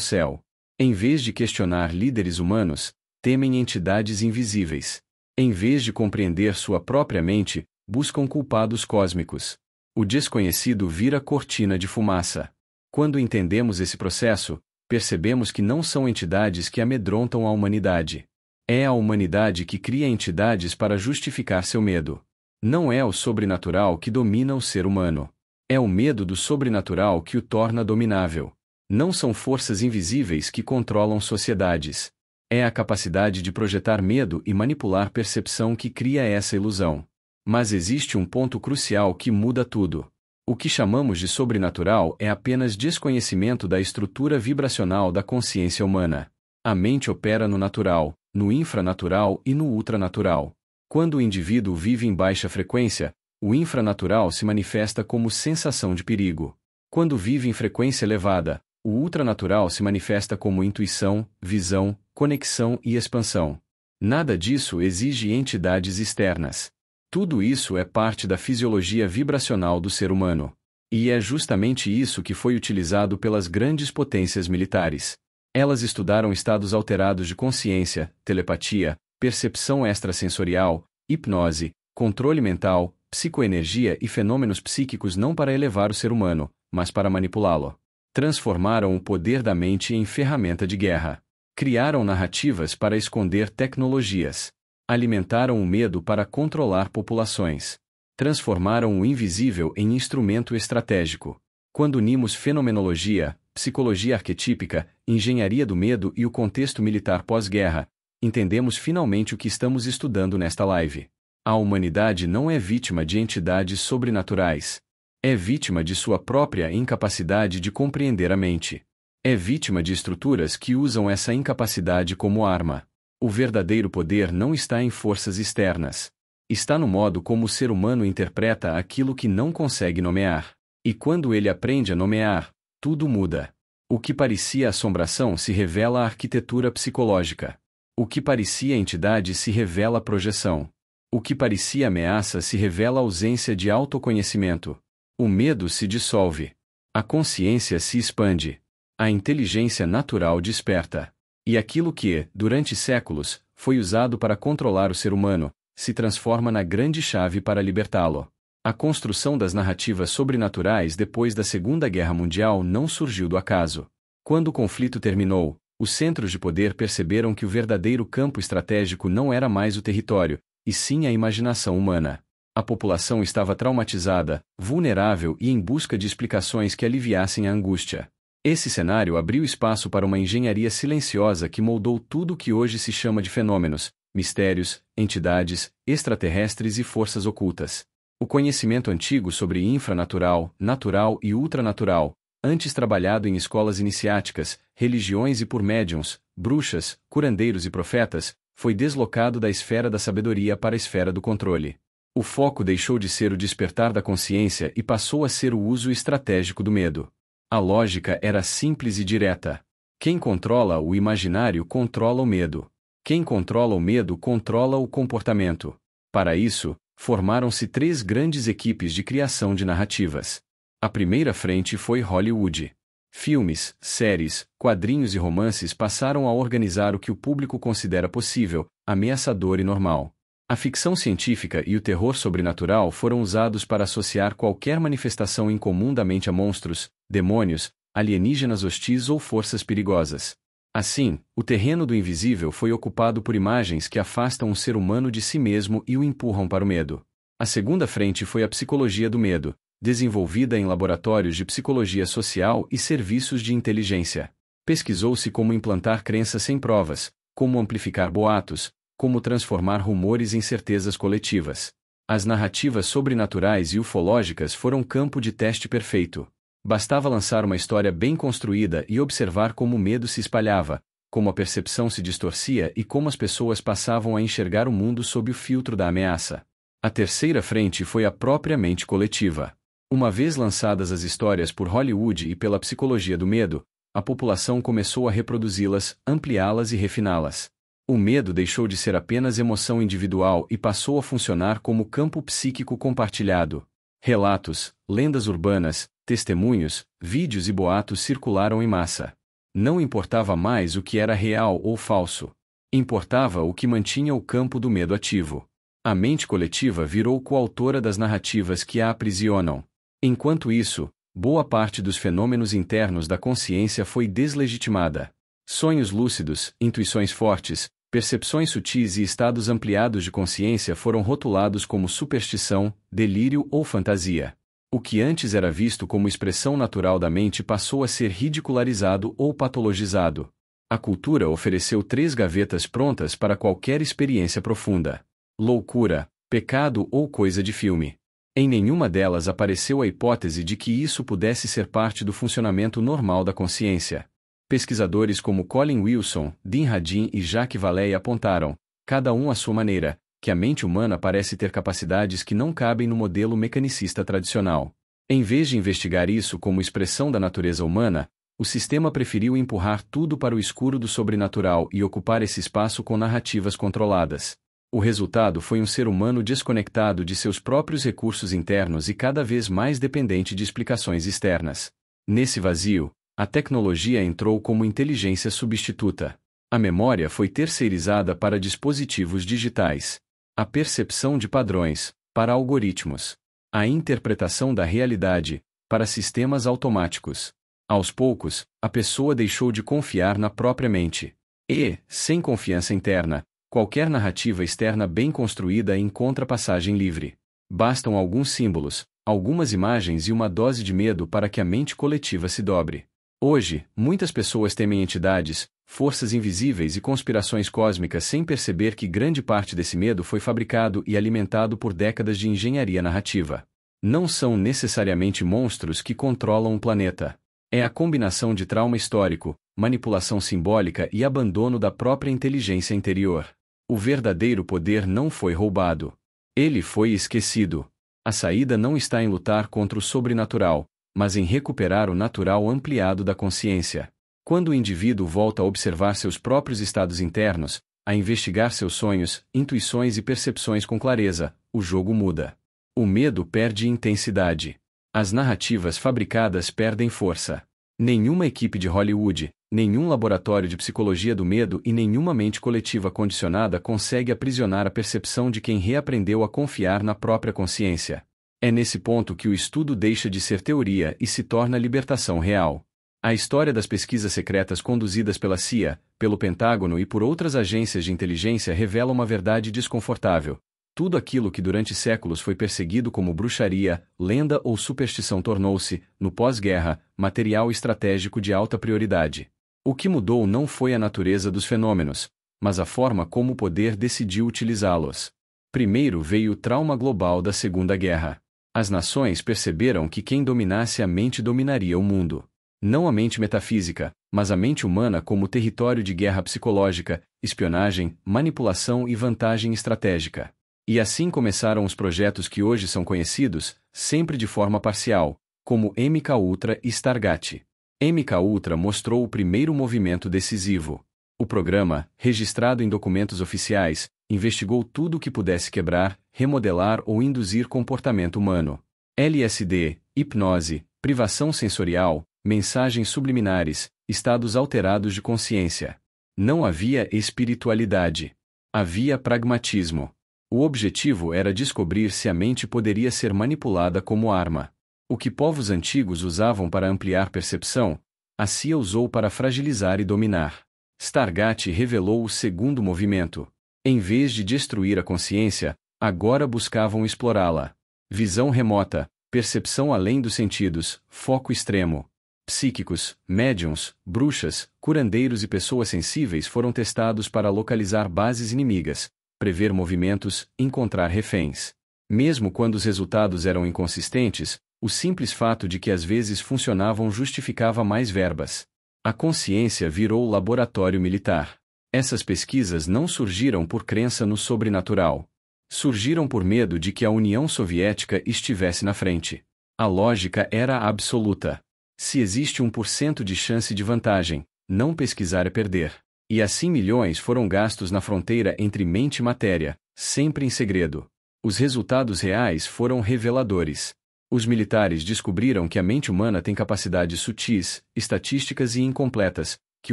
céu. Em vez de questionar líderes humanos, temem entidades invisíveis. Em vez de compreender sua própria mente, buscam culpados cósmicos. O desconhecido vira cortina de fumaça. Quando entendemos esse processo, percebemos que não são entidades que amedrontam a humanidade. É a humanidade que cria entidades para justificar seu medo. Não é o sobrenatural que domina o ser humano. É o medo do sobrenatural que o torna dominável. Não são forças invisíveis que controlam sociedades. É a capacidade de projetar medo e manipular percepção que cria essa ilusão. Mas existe um ponto crucial que muda tudo. O que chamamos de sobrenatural é apenas desconhecimento da estrutura vibracional da consciência humana. A mente opera no natural, no infranatural e no ultranatural. Quando o indivíduo vive em baixa frequência, o infranatural se manifesta como sensação de perigo. Quando vive em frequência elevada, o ultranatural se manifesta como intuição, visão, conexão e expansão. Nada disso exige entidades externas. Tudo isso é parte da fisiologia vibracional do ser humano. E é justamente isso que foi utilizado pelas grandes potências militares. Elas estudaram estados alterados de consciência, telepatia, percepção extrasensorial, hipnose, controle mental, psicoenergia e fenômenos psíquicos não para elevar o ser humano, mas para manipulá-lo. Transformaram o poder da mente em ferramenta de guerra. Criaram narrativas para esconder tecnologias. Alimentaram o medo para controlar populações. Transformaram o invisível em instrumento estratégico. Quando unimos fenomenologia, psicologia arquetípica, engenharia do medo e o contexto militar pós-guerra, entendemos finalmente o que estamos estudando nesta live. A humanidade não é vítima de entidades sobrenaturais. É vítima de sua própria incapacidade de compreender a mente. É vítima de estruturas que usam essa incapacidade como arma. O verdadeiro poder não está em forças externas. Está no modo como o ser humano interpreta aquilo que não consegue nomear. E quando ele aprende a nomear, tudo muda. O que parecia assombração se revela arquitetura psicológica. O que parecia entidade se revela projeção. O que parecia ameaça se revela ausência de autoconhecimento. O medo se dissolve. A consciência se expande. A inteligência natural desperta. E aquilo que, durante séculos, foi usado para controlar o ser humano, se transforma na grande chave para libertá-lo. A construção das narrativas sobrenaturais depois da Segunda Guerra Mundial não surgiu do acaso. Quando o conflito terminou, os centros de poder perceberam que o verdadeiro campo estratégico não era mais o território, e sim a imaginação humana. A população estava traumatizada, vulnerável e em busca de explicações que aliviassem a angústia. Esse cenário abriu espaço para uma engenharia silenciosa que moldou tudo o que hoje se chama de fenômenos, mistérios, entidades, extraterrestres e forças ocultas. O conhecimento antigo sobre infranatural, natural e ultranatural, antes trabalhado em escolas iniciáticas, religiões e por médiuns, bruxas, curandeiros e profetas, foi deslocado da esfera da sabedoria para a esfera do controle. O foco deixou de ser o despertar da consciência e passou a ser o uso estratégico do medo. A lógica era simples e direta. Quem controla o imaginário controla o medo. Quem controla o medo controla o comportamento. Para isso, formaram-se 3 grandes equipes de criação de narrativas. A primeira frente foi Hollywood. Filmes, séries, quadrinhos e romances passaram a organizar o que o público considera possível, ameaçador e normal. A ficção científica e o terror sobrenatural foram usados para associar qualquer manifestação incomum da mente a monstros, demônios, alienígenas hostis ou forças perigosas. Assim, o terreno do invisível foi ocupado por imagens que afastam o ser humano de si mesmo e o empurram para o medo. A segunda frente foi a psicologia do medo, desenvolvida em laboratórios de psicologia social e serviços de inteligência. Pesquisou-se como implantar crenças sem provas, como amplificar boatos, como transformar rumores em certezas coletivas. As narrativas sobrenaturais e ufológicas foram campo de teste perfeito. Bastava lançar uma história bem construída e observar como o medo se espalhava, como a percepção se distorcia e como as pessoas passavam a enxergar o mundo sob o filtro da ameaça. A terceira frente foi a própria mente coletiva. Uma vez lançadas as histórias por Hollywood e pela psicologia do medo, a população começou a reproduzi-las, ampliá-las e refiná-las. O medo deixou de ser apenas emoção individual e passou a funcionar como campo psíquico compartilhado. Relatos, lendas urbanas, testemunhos, vídeos e boatos circularam em massa. Não importava mais o que era real ou falso. Importava o que mantinha o campo do medo ativo. A mente coletiva virou coautora das narrativas que a aprisionam. Enquanto isso, boa parte dos fenômenos internos da consciência foi deslegitimada. Sonhos lúcidos, intuições fortes, percepções sutis e estados ampliados de consciência foram rotulados como superstição, delírio ou fantasia. O que antes era visto como expressão natural da mente passou a ser ridicularizado ou patologizado. A cultura ofereceu 3 gavetas prontas para qualquer experiência profunda: loucura, pecado ou coisa de filme. Em nenhuma delas apareceu a hipótese de que isso pudesse ser parte do funcionamento normal da consciência. Pesquisadores como Colin Wilson, Dean Radin e Jacques Vallée apontaram, cada um à sua maneira, que a mente humana parece ter capacidades que não cabem no modelo mecanicista tradicional. Em vez de investigar isso como expressão da natureza humana, o sistema preferiu empurrar tudo para o escuro do sobrenatural e ocupar esse espaço com narrativas controladas. O resultado foi um ser humano desconectado de seus próprios recursos internos e cada vez mais dependente de explicações externas. Nesse vazio, a tecnologia entrou como inteligência substituta. A memória foi terceirizada para dispositivos digitais. A percepção de padrões, para algoritmos. A interpretação da realidade, para sistemas automáticos. Aos poucos, a pessoa deixou de confiar na própria mente. E, sem confiança interna, qualquer narrativa externa bem construída encontra passagem livre. Bastam alguns símbolos, algumas imagens e uma dose de medo para que a mente coletiva se dobre. Hoje, muitas pessoas temem entidades, forças invisíveis e conspirações cósmicas sem perceber que grande parte desse medo foi fabricado e alimentado por décadas de engenharia narrativa. Não são necessariamente monstros que controlam o planeta. É a combinação de trauma histórico, manipulação simbólica e abandono da própria inteligência interior. O verdadeiro poder não foi roubado. Ele foi esquecido. A saída não está em lutar contra o sobrenatural, mas em recuperar o natural ampliado da consciência. Quando o indivíduo volta a observar seus próprios estados internos, a investigar seus sonhos, intuições e percepções com clareza, o jogo muda. O medo perde intensidade. As narrativas fabricadas perdem força. Nenhuma equipe de Hollywood, nenhum laboratório de psicologia do medo e nenhuma mente coletiva condicionada consegue aprisionar a percepção de quem reaprendeu a confiar na própria consciência. É nesse ponto que o estudo deixa de ser teoria e se torna libertação real. A história das pesquisas secretas conduzidas pela CIA, pelo Pentágono e por outras agências de inteligência revela uma verdade desconfortável. Tudo aquilo que durante séculos foi perseguido como bruxaria, lenda ou superstição tornou-se, no pós-guerra, material estratégico de alta prioridade. O que mudou não foi a natureza dos fenômenos, mas a forma como o poder decidiu utilizá-los. Primeiro veio o trauma global da Segunda Guerra. As nações perceberam que quem dominasse a mente dominaria o mundo. Não a mente metafísica, mas a mente humana como território de guerra psicológica, espionagem, manipulação e vantagem estratégica. E assim começaram os projetos que hoje são conhecidos, sempre de forma parcial, como MKUltra e Stargate. MKUltra mostrou o primeiro movimento decisivo. O programa, registrado em documentos oficiais, investigou tudo o que pudesse quebrar, remodelar ou induzir comportamento humano. LSD, hipnose, privação sensorial, mensagens subliminares, estados alterados de consciência. Não havia espiritualidade. Havia pragmatismo. O objetivo era descobrir se a mente poderia ser manipulada como arma. O que povos antigos usavam para ampliar percepção, a CIA usou para fragilizar e dominar. Stargate revelou o segundo movimento. Em vez de destruir a consciência, agora buscavam explorá-la. Visão remota, percepção além dos sentidos, foco extremo. Psíquicos, médiums, bruxas, curandeiros e pessoas sensíveis foram testados para localizar bases inimigas, prever movimentos, encontrar reféns. Mesmo quando os resultados eram inconsistentes, o simples fato de que às vezes funcionavam justificava mais verbas. A consciência virou laboratório militar. Essas pesquisas não surgiram por crença no sobrenatural. Surgiram por medo de que a União Soviética estivesse na frente. A lógica era absoluta. Se existe 1% de chance de vantagem, não pesquisar é perder. E assim milhões foram gastos na fronteira entre mente e matéria, sempre em segredo. Os resultados reais foram reveladores. Os militares descobriram que a mente humana tem capacidades sutis, estatísticas e incompletas, que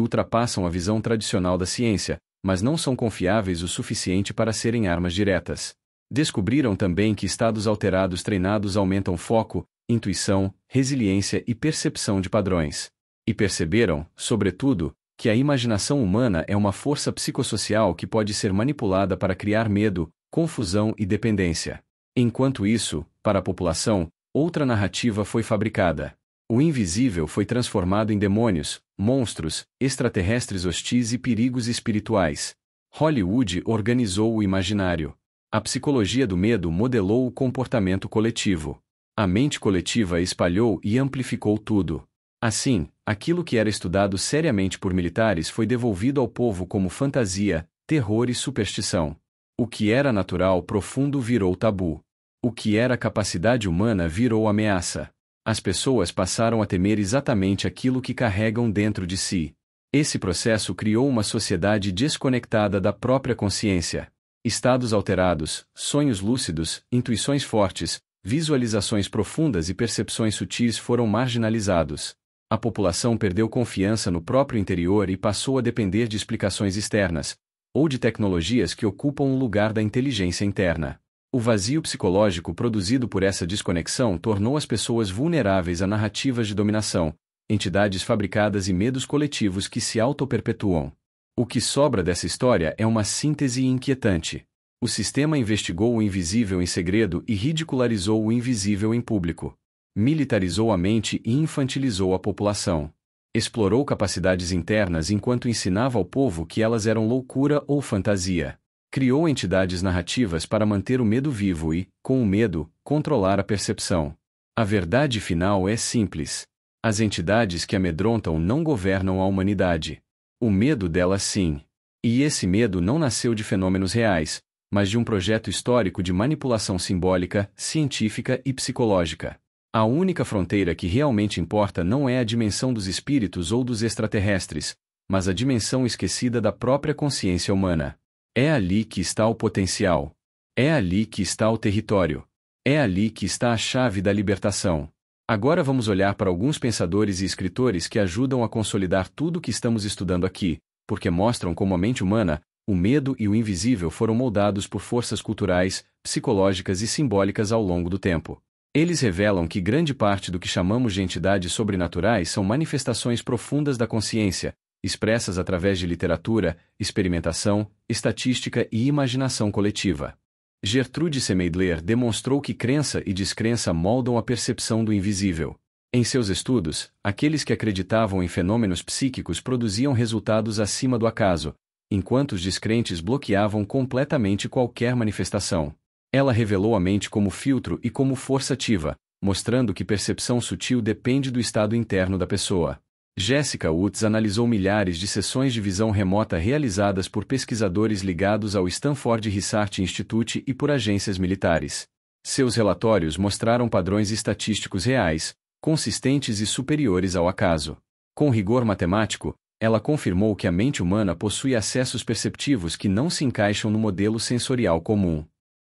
ultrapassam a visão tradicional da ciência, mas não são confiáveis o suficiente para serem armas diretas. Descobriram também que estados alterados treinados aumentam foco, intuição, resiliência e percepção de padrões. E perceberam, sobretudo, que a imaginação humana é uma força psicossocial que pode ser manipulada para criar medo, confusão e dependência. Enquanto isso, para a população, outra narrativa foi fabricada. O invisível foi transformado em demônios, monstros, extraterrestres hostis e perigos espirituais. Hollywood organizou o imaginário. A psicologia do medo modelou o comportamento coletivo. A mente coletiva espalhou e amplificou tudo. Assim, aquilo que era estudado seriamente por militares foi devolvido ao povo como fantasia, terror e superstição. O que era natural profundo virou tabu. O que era capacidade humana virou ameaça. As pessoas passaram a temer exatamente aquilo que carregam dentro de si. Esse processo criou uma sociedade desconectada da própria consciência. Estados alterados, sonhos lúcidos, intuições fortes, visualizações profundas e percepções sutis foram marginalizados. A população perdeu confiança no próprio interior e passou a depender de explicações externas, ou de tecnologias que ocupam o lugar da inteligência interna. O vazio psicológico produzido por essa desconexão tornou as pessoas vulneráveis a narrativas de dominação, entidades fabricadas e medos coletivos que se auto-perpetuam. O que sobra dessa história é uma síntese inquietante. O sistema investigou o invisível em segredo e ridicularizou o invisível em público. Militarizou a mente e infantilizou a população. Explorou capacidades internas enquanto ensinava ao povo que elas eram loucura ou fantasia. Criou entidades narrativas para manter o medo vivo e, com o medo, controlar a percepção. A verdade final é simples. As entidades que amedrontam não governam a humanidade. O medo delas sim. E esse medo não nasceu de fenômenos reais, mas de um projeto histórico de manipulação simbólica, científica e psicológica. A única fronteira que realmente importa não é a dimensão dos espíritos ou dos extraterrestres, mas a dimensão esquecida da própria consciência humana. É ali que está o potencial. É ali que está o território. É ali que está a chave da libertação. Agora vamos olhar para alguns pensadores e escritores que ajudam a consolidar tudo o que estamos estudando aqui, porque mostram como a mente humana, o medo e o invisível foram moldados por forças culturais, psicológicas e simbólicas ao longo do tempo. Eles revelam que grande parte do que chamamos de entidades sobrenaturais são manifestações profundas da consciência, expressas através de literatura, experimentação, estatística e imaginação coletiva. Gertrude Semeidler demonstrou que crença e descrença moldam a percepção do invisível. Em seus estudos, aqueles que acreditavam em fenômenos psíquicos produziam resultados acima do acaso, enquanto os descrentes bloqueavam completamente qualquer manifestação. Ela revelou a mente como filtro e como força ativa, mostrando que percepção sutil depende do estado interno da pessoa. Jessica Utz analisou milhares de sessões de visão remota realizadas por pesquisadores ligados ao Stanford Research Institute e por agências militares. Seus relatórios mostraram padrões estatísticos reais, consistentes e superiores ao acaso. Com rigor matemático, ela confirmou que a mente humana possui acessos perceptivos que não se encaixam no modelo sensorial comum.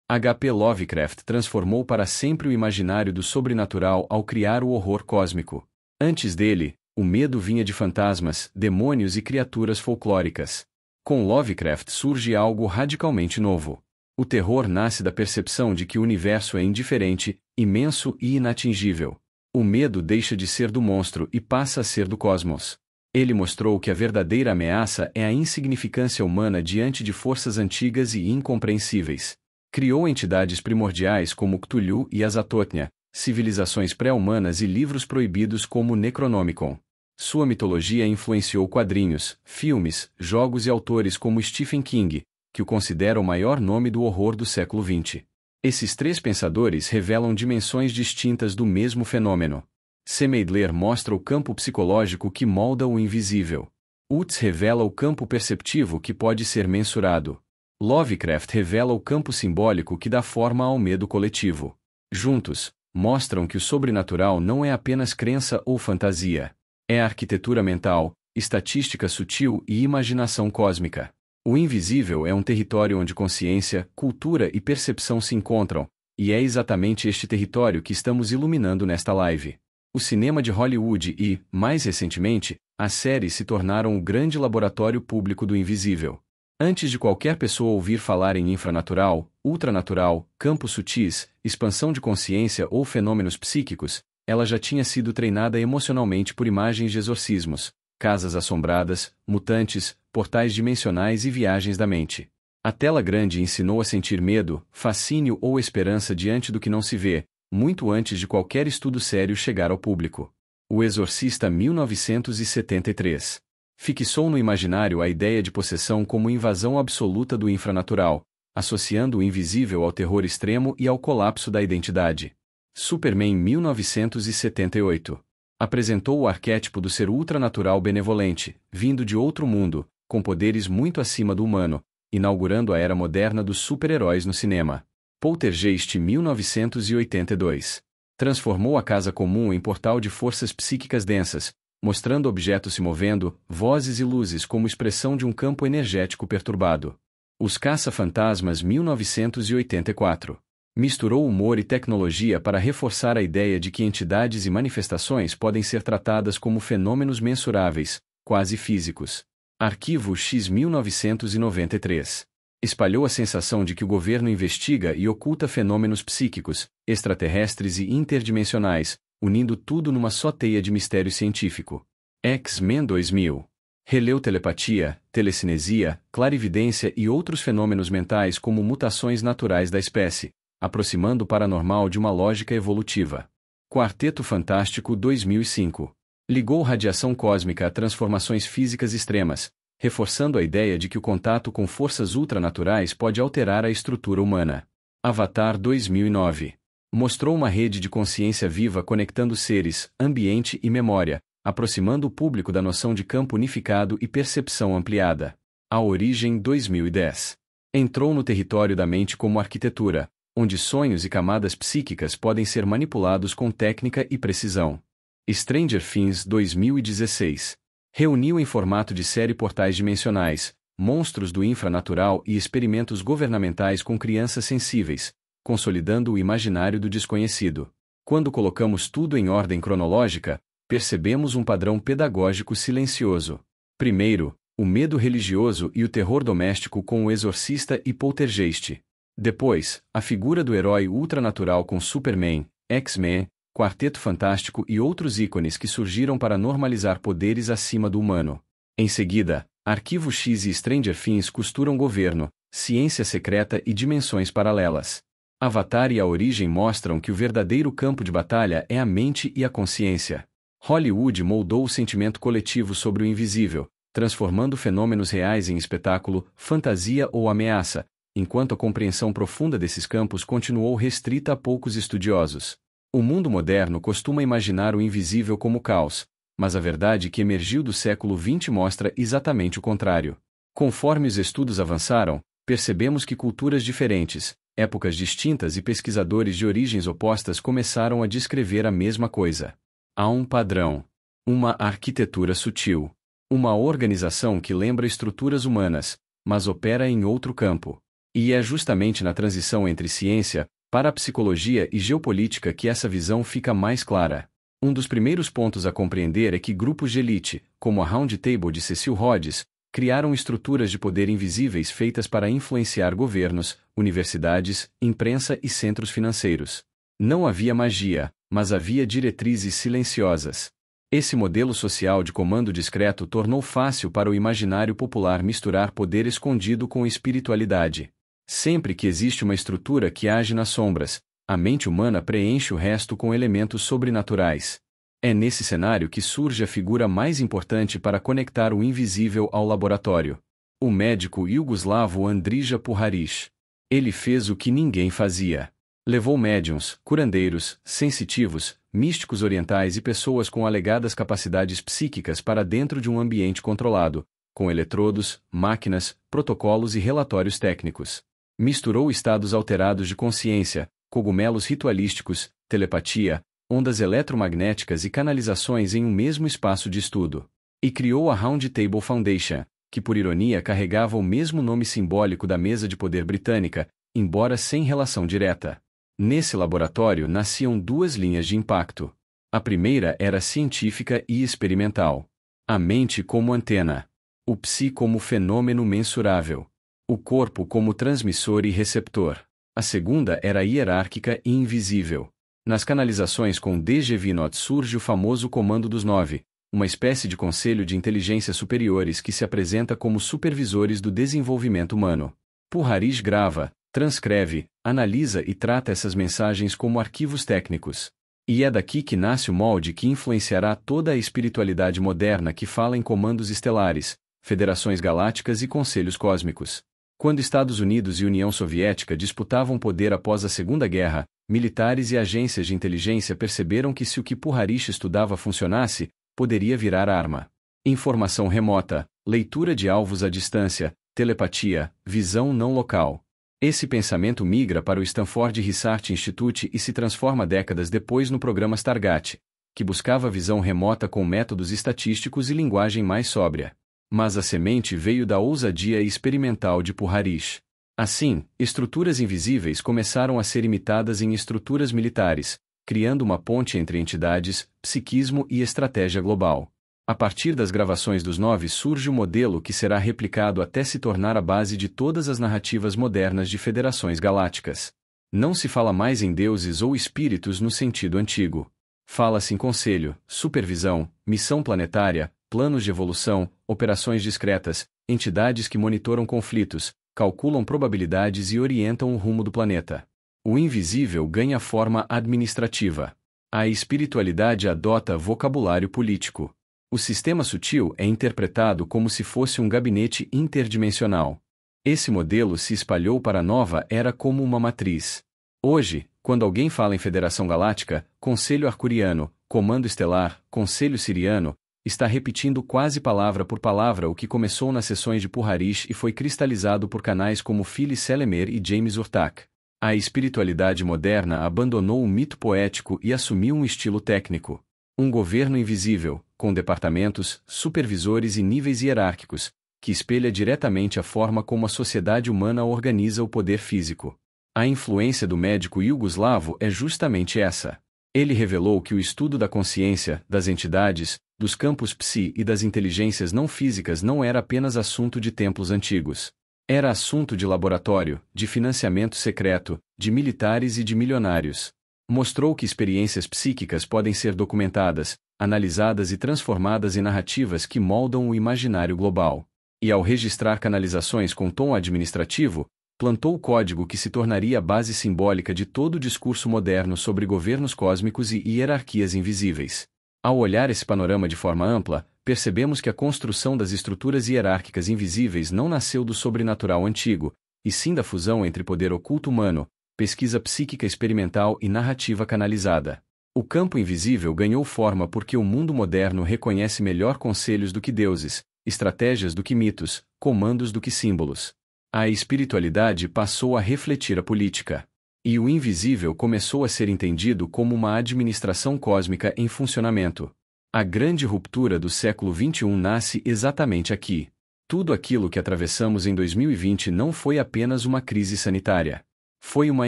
H.P. Lovecraft transformou para sempre o imaginário do sobrenatural ao criar o horror cósmico. Antes dele, o medo vinha de fantasmas, demônios e criaturas folclóricas. Com Lovecraft surge algo radicalmente novo. O terror nasce da percepção de que o universo é indiferente, imenso e inatingível. O medo deixa de ser do monstro e passa a ser do cosmos. Ele mostrou que a verdadeira ameaça é a insignificância humana diante de forças antigas e incompreensíveis. Criou entidades primordiais como Cthulhu e Azathothnia, civilizações pré-humanas e livros proibidos como Necronomicon. Sua mitologia influenciou quadrinhos, filmes, jogos e autores como Stephen King, que o considera o maior nome do horror do século XX. Esses três pensadores revelam dimensões distintas do mesmo fenômeno. Semeidler mostra o campo psicológico que molda o invisível. Utz revela o campo perceptivo que pode ser mensurado. Lovecraft revela o campo simbólico que dá forma ao medo coletivo. Juntos, mostram que o sobrenatural não é apenas crença ou fantasia. É arquitetura mental, estatística sutil e imaginação cósmica. O invisível é um território onde consciência, cultura e percepção se encontram, e é exatamente este território que estamos iluminando nesta live. O cinema de Hollywood e, mais recentemente, as séries se tornaram o grande laboratório público do invisível. Antes de qualquer pessoa ouvir falar em infranatural, ultranatural, campos sutis, expansão de consciência ou fenômenos psíquicos, ela já tinha sido treinada emocionalmente por imagens de exorcismos, casas assombradas, mutantes, portais dimensionais e viagens da mente. A tela grande ensinou a sentir medo, fascínio ou esperança diante do que não se vê, muito antes de qualquer estudo sério chegar ao público. O Exorcista 1973 fixou no imaginário a ideia de possessão como invasão absoluta do infranatural, associando o invisível ao terror extremo e ao colapso da identidade. Superman 1978 apresentou o arquétipo do ser ultranatural benevolente, vindo de outro mundo, com poderes muito acima do humano, inaugurando a era moderna dos super-heróis no cinema. Poltergeist 1982 transformou a casa comum em portal de forças psíquicas densas, mostrando objetos se movendo, vozes e luzes como expressão de um campo energético perturbado. Os Caça-Fantasmas 1984 misturou humor e tecnologia para reforçar a ideia de que entidades e manifestações podem ser tratadas como fenômenos mensuráveis, quase físicos. Arquivo X 1993 espalhou a sensação de que o governo investiga e oculta fenômenos psíquicos, extraterrestres e interdimensionais, unindo tudo numa só teia de mistério científico. X-Men 2000 releu telepatia, telecinesia, clarividência e outros fenômenos mentais como mutações naturais da espécie, aproximando o paranormal de uma lógica evolutiva. Quarteto Fantástico 2005 ligou radiação cósmica a transformações físicas extremas, reforçando a ideia de que o contato com forças ultranaturais pode alterar a estrutura humana. Avatar 2009 mostrou uma rede de consciência viva conectando seres, ambiente e memória, aproximando o público da noção de campo unificado e percepção ampliada. A Origem 2010 entrou no território da mente como arquitetura, onde sonhos e camadas psíquicas podem ser manipulados com técnica e precisão. Stranger Things 2016 reuniu em formato de série portais dimensionais, monstros do infranatural e experimentos governamentais com crianças sensíveis, consolidando o imaginário do desconhecido. Quando colocamos tudo em ordem cronológica, percebemos um padrão pedagógico silencioso. Primeiro, o medo religioso e o terror doméstico com o Exorcista e Poltergeist. Depois, a figura do herói ultranatural com Superman, X-Men, Quarteto Fantástico e outros ícones que surgiram para normalizar poderes acima do humano. Em seguida, Arquivo X e Stranger Things costuram governo, ciência secreta e dimensões paralelas. Avatar e A Origem mostram que o verdadeiro campo de batalha é a mente e a consciência. Hollywood moldou o sentimento coletivo sobre o invisível, transformando fenômenos reais em espetáculo, fantasia ou ameaça, enquanto a compreensão profunda desses campos continuou restrita a poucos estudiosos. O mundo moderno costuma imaginar o invisível como caos, mas a verdade que emergiu do século XX mostra exatamente o contrário. Conforme os estudos avançaram, percebemos que culturas diferentes, épocas distintas e pesquisadores de origens opostas começaram a descrever a mesma coisa. Há um padrão, uma arquitetura sutil, uma organização que lembra estruturas humanas, mas opera em outro campo. E é justamente na transição entre ciência, parapsicologia e geopolítica que essa visão fica mais clara. Um dos primeiros pontos a compreender é que grupos de elite, como a Round Table de Cecil Rhodes, criaram estruturas de poder invisíveis feitas para influenciar governos, universidades, imprensa e centros financeiros. Não havia magia, mas havia diretrizes silenciosas. Esse modelo social de comando discreto tornou fácil para o imaginário popular misturar poder escondido com espiritualidade. Sempre que existe uma estrutura que age nas sombras, a mente humana preenche o resto com elementos sobrenaturais. É nesse cenário que surge a figura mais importante para conectar o invisível ao laboratório. O médico iugoslavo Andrija Puharic. Ele fez o que ninguém fazia. Levou médiuns, curandeiros, sensitivos, místicos orientais e pessoas com alegadas capacidades psíquicas para dentro de um ambiente controlado, com eletrodos, máquinas, protocolos e relatórios técnicos. Misturou estados alterados de consciência, cogumelos ritualísticos, telepatia, ondas eletromagnéticas e canalizações em um mesmo espaço de estudo. E criou a Round Table Foundation, que por ironia carregava o mesmo nome simbólico da mesa de poder britânica, embora sem relação direta. Nesse laboratório nasciam duas linhas de impacto. A primeira era científica e experimental. A mente como antena. O psi como fenômeno mensurável. O corpo como transmissor e receptor. A segunda era hierárquica e invisível. Nas canalizações com DGV-NOT surge o famoso Comando dos Nove, uma espécie de conselho de inteligência superiores que se apresenta como supervisores do desenvolvimento humano. Puharish grava, transcreve, analisa e trata essas mensagens como arquivos técnicos. E é daqui que nasce o molde que influenciará toda a espiritualidade moderna que fala em comandos estelares, federações galácticas e conselhos cósmicos. Quando Estados Unidos e União Soviética disputavam poder após a Segunda Guerra, militares e agências de inteligência perceberam que se o que Puharish estudava funcionasse, poderia virar arma. Informação remota, leitura de alvos à distância, telepatia, visão não local. Esse pensamento migra para o Stanford Research Institute e se transforma décadas depois no programa Stargate, que buscava visão remota com métodos estatísticos e linguagem mais sóbria. Mas a semente veio da ousadia experimental de Puharish. Assim, estruturas invisíveis começaram a ser imitadas em estruturas militares, criando uma ponte entre entidades, psiquismo e estratégia global. A partir das gravações dos Nove surge o modelo que será replicado até se tornar a base de todas as narrativas modernas de federações galácticas. Não se fala mais em deuses ou espíritos no sentido antigo. Fala-se em conselho, supervisão, missão planetária, planos de evolução, operações discretas, entidades que monitoram conflitos, calculam probabilidades e orientam o rumo do planeta. O invisível ganha forma administrativa. A espiritualidade adota vocabulário político. O sistema sutil é interpretado como se fosse um gabinete interdimensional. Esse modelo se espalhou para a nova era como uma matriz. Hoje, quando alguém fala em Federação Galáctica, Conselho Arcuriano, Comando Estelar, Conselho Siriano, está repetindo quase palavra por palavra o que começou nas sessões de Puharish e foi cristalizado por canais como Phyllis Selemer e James Urtak. A espiritualidade moderna abandonou o mito poético e assumiu um estilo técnico. Um governo invisível, com departamentos, supervisores e níveis hierárquicos, que espelha diretamente a forma como a sociedade humana organiza o poder físico. A influência do médico iugoslavo é justamente essa. Ele revelou que o estudo da consciência, das entidades, dos campos psi e das inteligências não físicas não era apenas assunto de templos antigos. Era assunto de laboratório, de financiamento secreto, de militares e de milionários. Mostrou que experiências psíquicas podem ser documentadas, analisadas e transformadas em narrativas que moldam o imaginário global. E ao registrar canalizações com tom administrativo, plantou o código que se tornaria a base simbólica de todo o discurso moderno sobre governos cósmicos e hierarquias invisíveis. Ao olhar esse panorama de forma ampla, percebemos que a construção das estruturas hierárquicas invisíveis não nasceu do sobrenatural antigo, e sim da fusão entre poder oculto humano, pesquisa psíquica experimental e narrativa canalizada. O campo invisível ganhou forma porque o mundo moderno reconhece melhor conselhos do que deuses, estratégias do que mitos, comandos do que símbolos. A espiritualidade passou a refletir a política. E o invisível começou a ser entendido como uma administração cósmica em funcionamento. A grande ruptura do século XXI nasce exatamente aqui. Tudo aquilo que atravessamos em 2020 não foi apenas uma crise sanitária. Foi uma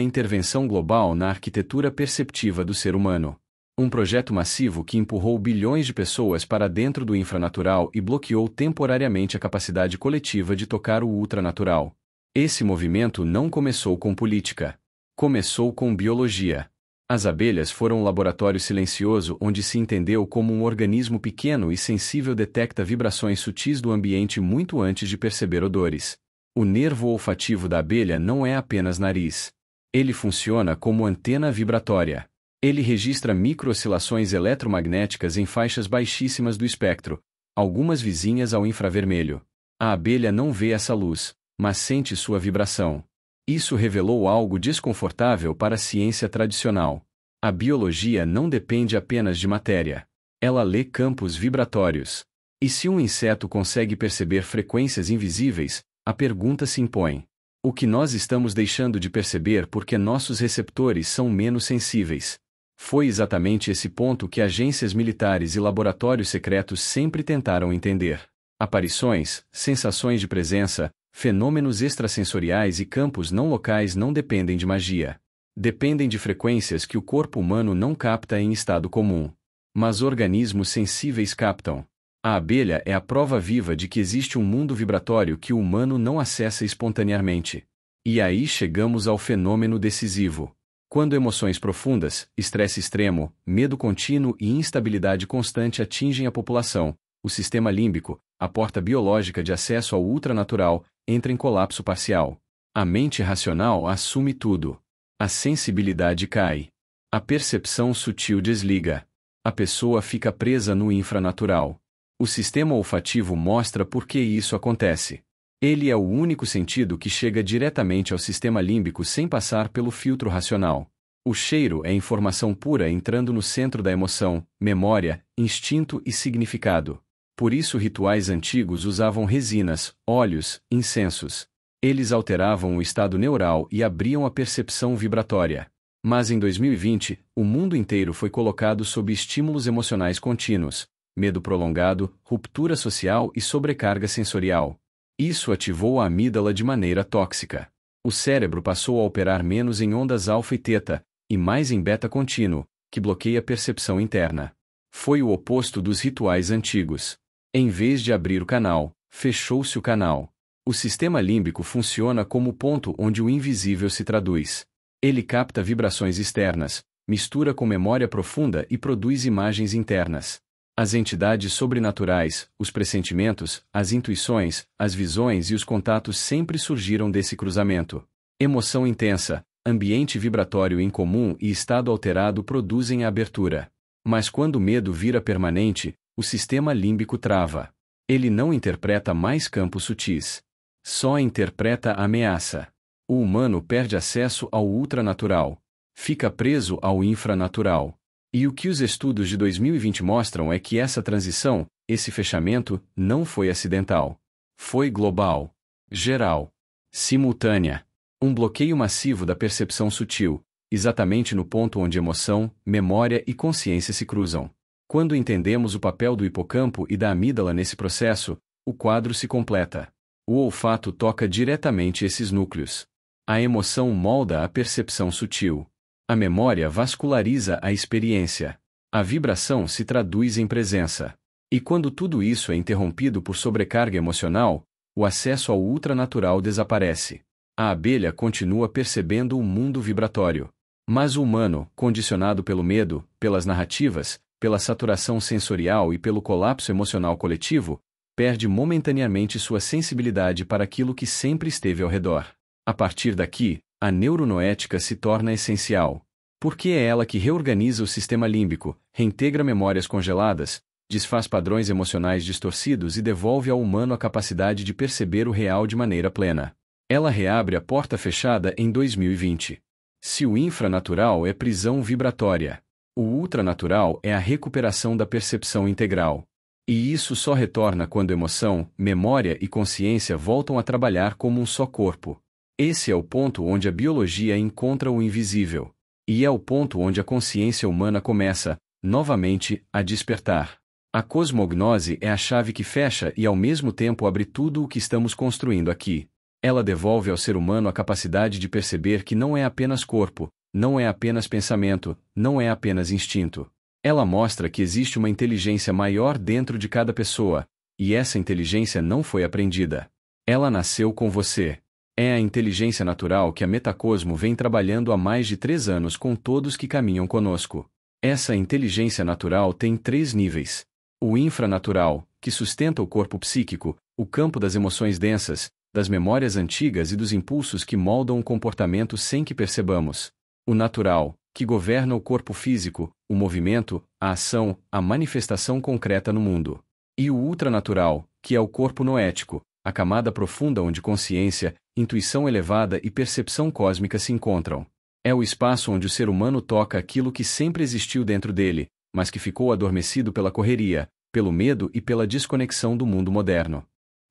intervenção global na arquitetura perceptiva do ser humano. Um projeto massivo que empurrou bilhões de pessoas para dentro do infranatural e bloqueou temporariamente a capacidade coletiva de tocar o ultranatural. Esse movimento não começou com política. Começou com biologia. As abelhas foram um laboratório silencioso onde se entendeu como um organismo pequeno e sensível detecta vibrações sutis do ambiente muito antes de perceber odores. O nervo olfativo da abelha não é apenas nariz. Ele funciona como antena vibratória. Ele registra micro-oscilações eletromagnéticas em faixas baixíssimas do espectro, algumas vizinhas ao infravermelho. A abelha não vê essa luz, mas sente sua vibração. Isso revelou algo desconfortável para a ciência tradicional. A biologia não depende apenas de matéria. Ela lê campos vibratórios. E se um inseto consegue perceber frequências invisíveis, a pergunta se impõe: o que nós estamos deixando de perceber porque nossos receptores são menos sensíveis? Foi exatamente esse ponto que agências militares e laboratórios secretos sempre tentaram entender. Aparições, sensações de presença, fenômenos extrasensoriais e campos não locais não dependem de magia. Dependem de frequências que o corpo humano não capta em estado comum. Mas organismos sensíveis captam. A abelha é a prova viva de que existe um mundo vibratório que o humano não acessa espontaneamente. E aí chegamos ao fenômeno decisivo. Quando emoções profundas, estresse extremo, medo contínuo e instabilidade constante atingem a população, o sistema límbico, a porta biológica de acesso ao ultranatural, entra em colapso parcial. A mente racional assume tudo. A sensibilidade cai. A percepção sutil desliga. A pessoa fica presa no infranatural. O sistema olfativo mostra por que isso acontece. Ele é o único sentido que chega diretamente ao sistema límbico sem passar pelo filtro racional. O cheiro é informação pura entrando no centro da emoção, memória, instinto e significado. Por isso rituais antigos usavam resinas, óleos, incensos. Eles alteravam o estado neural e abriam a percepção vibratória. Mas em 2020, o mundo inteiro foi colocado sob estímulos emocionais contínuos, medo prolongado, ruptura social e sobrecarga sensorial. Isso ativou a amígdala de maneira tóxica. O cérebro passou a operar menos em ondas alfa e teta, e mais em beta contínuo, que bloqueia a percepção interna. Foi o oposto dos rituais antigos. Em vez de abrir o canal, fechou-se o canal. O sistema límbico funciona como o ponto onde o invisível se traduz. Ele capta vibrações externas, mistura com memória profunda e produz imagens internas. As entidades sobrenaturais, os pressentimentos, as intuições, as visões e os contatos sempre surgiram desse cruzamento. Emoção intensa, ambiente vibratório incomum e estado alterado produzem a abertura. Mas quando o medo vira permanente, o sistema límbico trava. Ele não interpreta mais campos sutis. Só interpreta a ameaça. O humano perde acesso ao ultranatural. Fica preso ao infranatural. E o que os estudos de 2020 mostram é que essa transição, esse fechamento, não foi acidental. Foi global. Geral. Simultânea. Um bloqueio massivo da percepção sutil, exatamente no ponto onde emoção, memória e consciência se cruzam. Quando entendemos o papel do hipocampo e da amígdala nesse processo, o quadro se completa. O olfato toca diretamente esses núcleos. A emoção molda a percepção sutil. A memória vasculariza a experiência. A vibração se traduz em presença. E quando tudo isso é interrompido por sobrecarga emocional, o acesso ao ultranatural desaparece. A abelha continua percebendo o mundo vibratório. Mas o humano, condicionado pelo medo, pelas narrativas, pela saturação sensorial e pelo colapso emocional coletivo, perde momentaneamente sua sensibilidade para aquilo que sempre esteve ao redor. A partir daqui, a neuronoética se torna essencial. Porque é ela que reorganiza o sistema límbico, reintegra memórias congeladas, desfaz padrões emocionais distorcidos e devolve ao humano a capacidade de perceber o real de maneira plena. Ela reabre a porta fechada em 2020. Se o infranatural é prisão vibratória, o ultranatural é a recuperação da percepção integral. E isso só retorna quando emoção, memória e consciência voltam a trabalhar como um só corpo. Esse é o ponto onde a biologia encontra o invisível. E é o ponto onde a consciência humana começa, novamente, a despertar. A cosmognose é a chave que fecha e ao mesmo tempo abre tudo o que estamos construindo aqui. Ela devolve ao ser humano a capacidade de perceber que não é apenas corpo, não é apenas pensamento, não é apenas instinto. Ela mostra que existe uma inteligência maior dentro de cada pessoa, e essa inteligência não foi aprendida. Ela nasceu com você. É a inteligência natural que a Metacosmo vem trabalhando há mais de 3 anos com todos que caminham conosco. Essa inteligência natural tem 3 níveis. O infranatural, que sustenta o corpo psíquico, o campo das emoções densas, das memórias antigas e dos impulsos que moldam o comportamento sem que percebamos. O natural, que governa o corpo físico, o movimento, a ação, a manifestação concreta no mundo. E o ultranatural, que é o corpo noético, a camada profunda onde consciência, intuição elevada e percepção cósmica se encontram. É o espaço onde o ser humano toca aquilo que sempre existiu dentro dele, mas que ficou adormecido pela correria, pelo medo e pela desconexão do mundo moderno.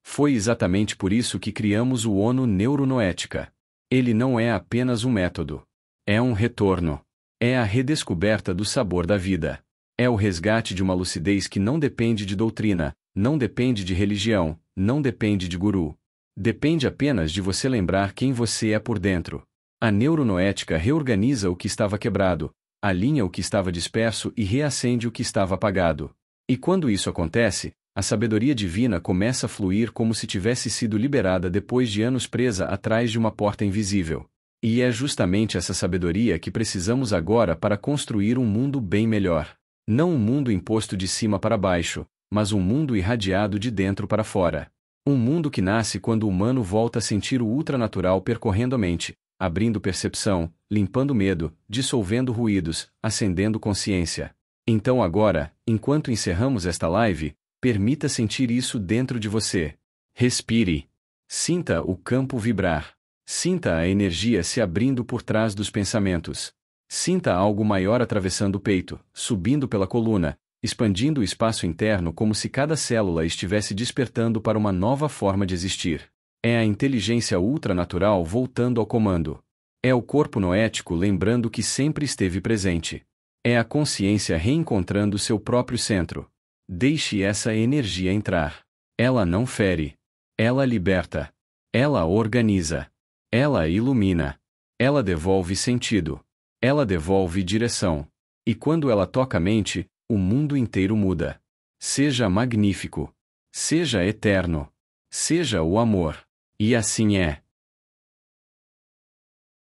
Foi exatamente por isso que criamos o ONU Neuronoética. Ele não é apenas um método. É um retorno. É a redescoberta do sabor da vida. É o resgate de uma lucidez que não depende de doutrina, não depende de religião, não depende de guru. Depende apenas de você lembrar quem você é por dentro. A neuronoética reorganiza o que estava quebrado, alinha o que estava disperso e reacende o que estava apagado. E quando isso acontece, a sabedoria divina começa a fluir como se tivesse sido liberada depois de anos presa atrás de uma porta invisível. E é justamente essa sabedoria que precisamos agora para construir um mundo bem melhor. Não um mundo imposto de cima para baixo, mas um mundo irradiado de dentro para fora. Um mundo que nasce quando o humano volta a sentir o ultranatural percorrendo a mente, abrindo percepção, limpando medo, dissolvendo ruídos, acendendo consciência. Então agora, enquanto encerramos esta live, permita sentir isso dentro de você. Respire. Sinta o campo vibrar. Sinta a energia se abrindo por trás dos pensamentos. Sinta algo maior atravessando o peito, subindo pela coluna, expandindo o espaço interno como se cada célula estivesse despertando para uma nova forma de existir. É a inteligência ultranatural voltando ao comando. É o corpo noético lembrando que sempre esteve presente. É a consciência reencontrando seu próprio centro. Deixe essa energia entrar. Ela não fere. Ela liberta. Ela organiza. Ela ilumina. Ela devolve sentido. Ela devolve direção. E quando ela toca a mente, o mundo inteiro muda. Seja magnífico. Seja eterno. Seja o amor. E assim é.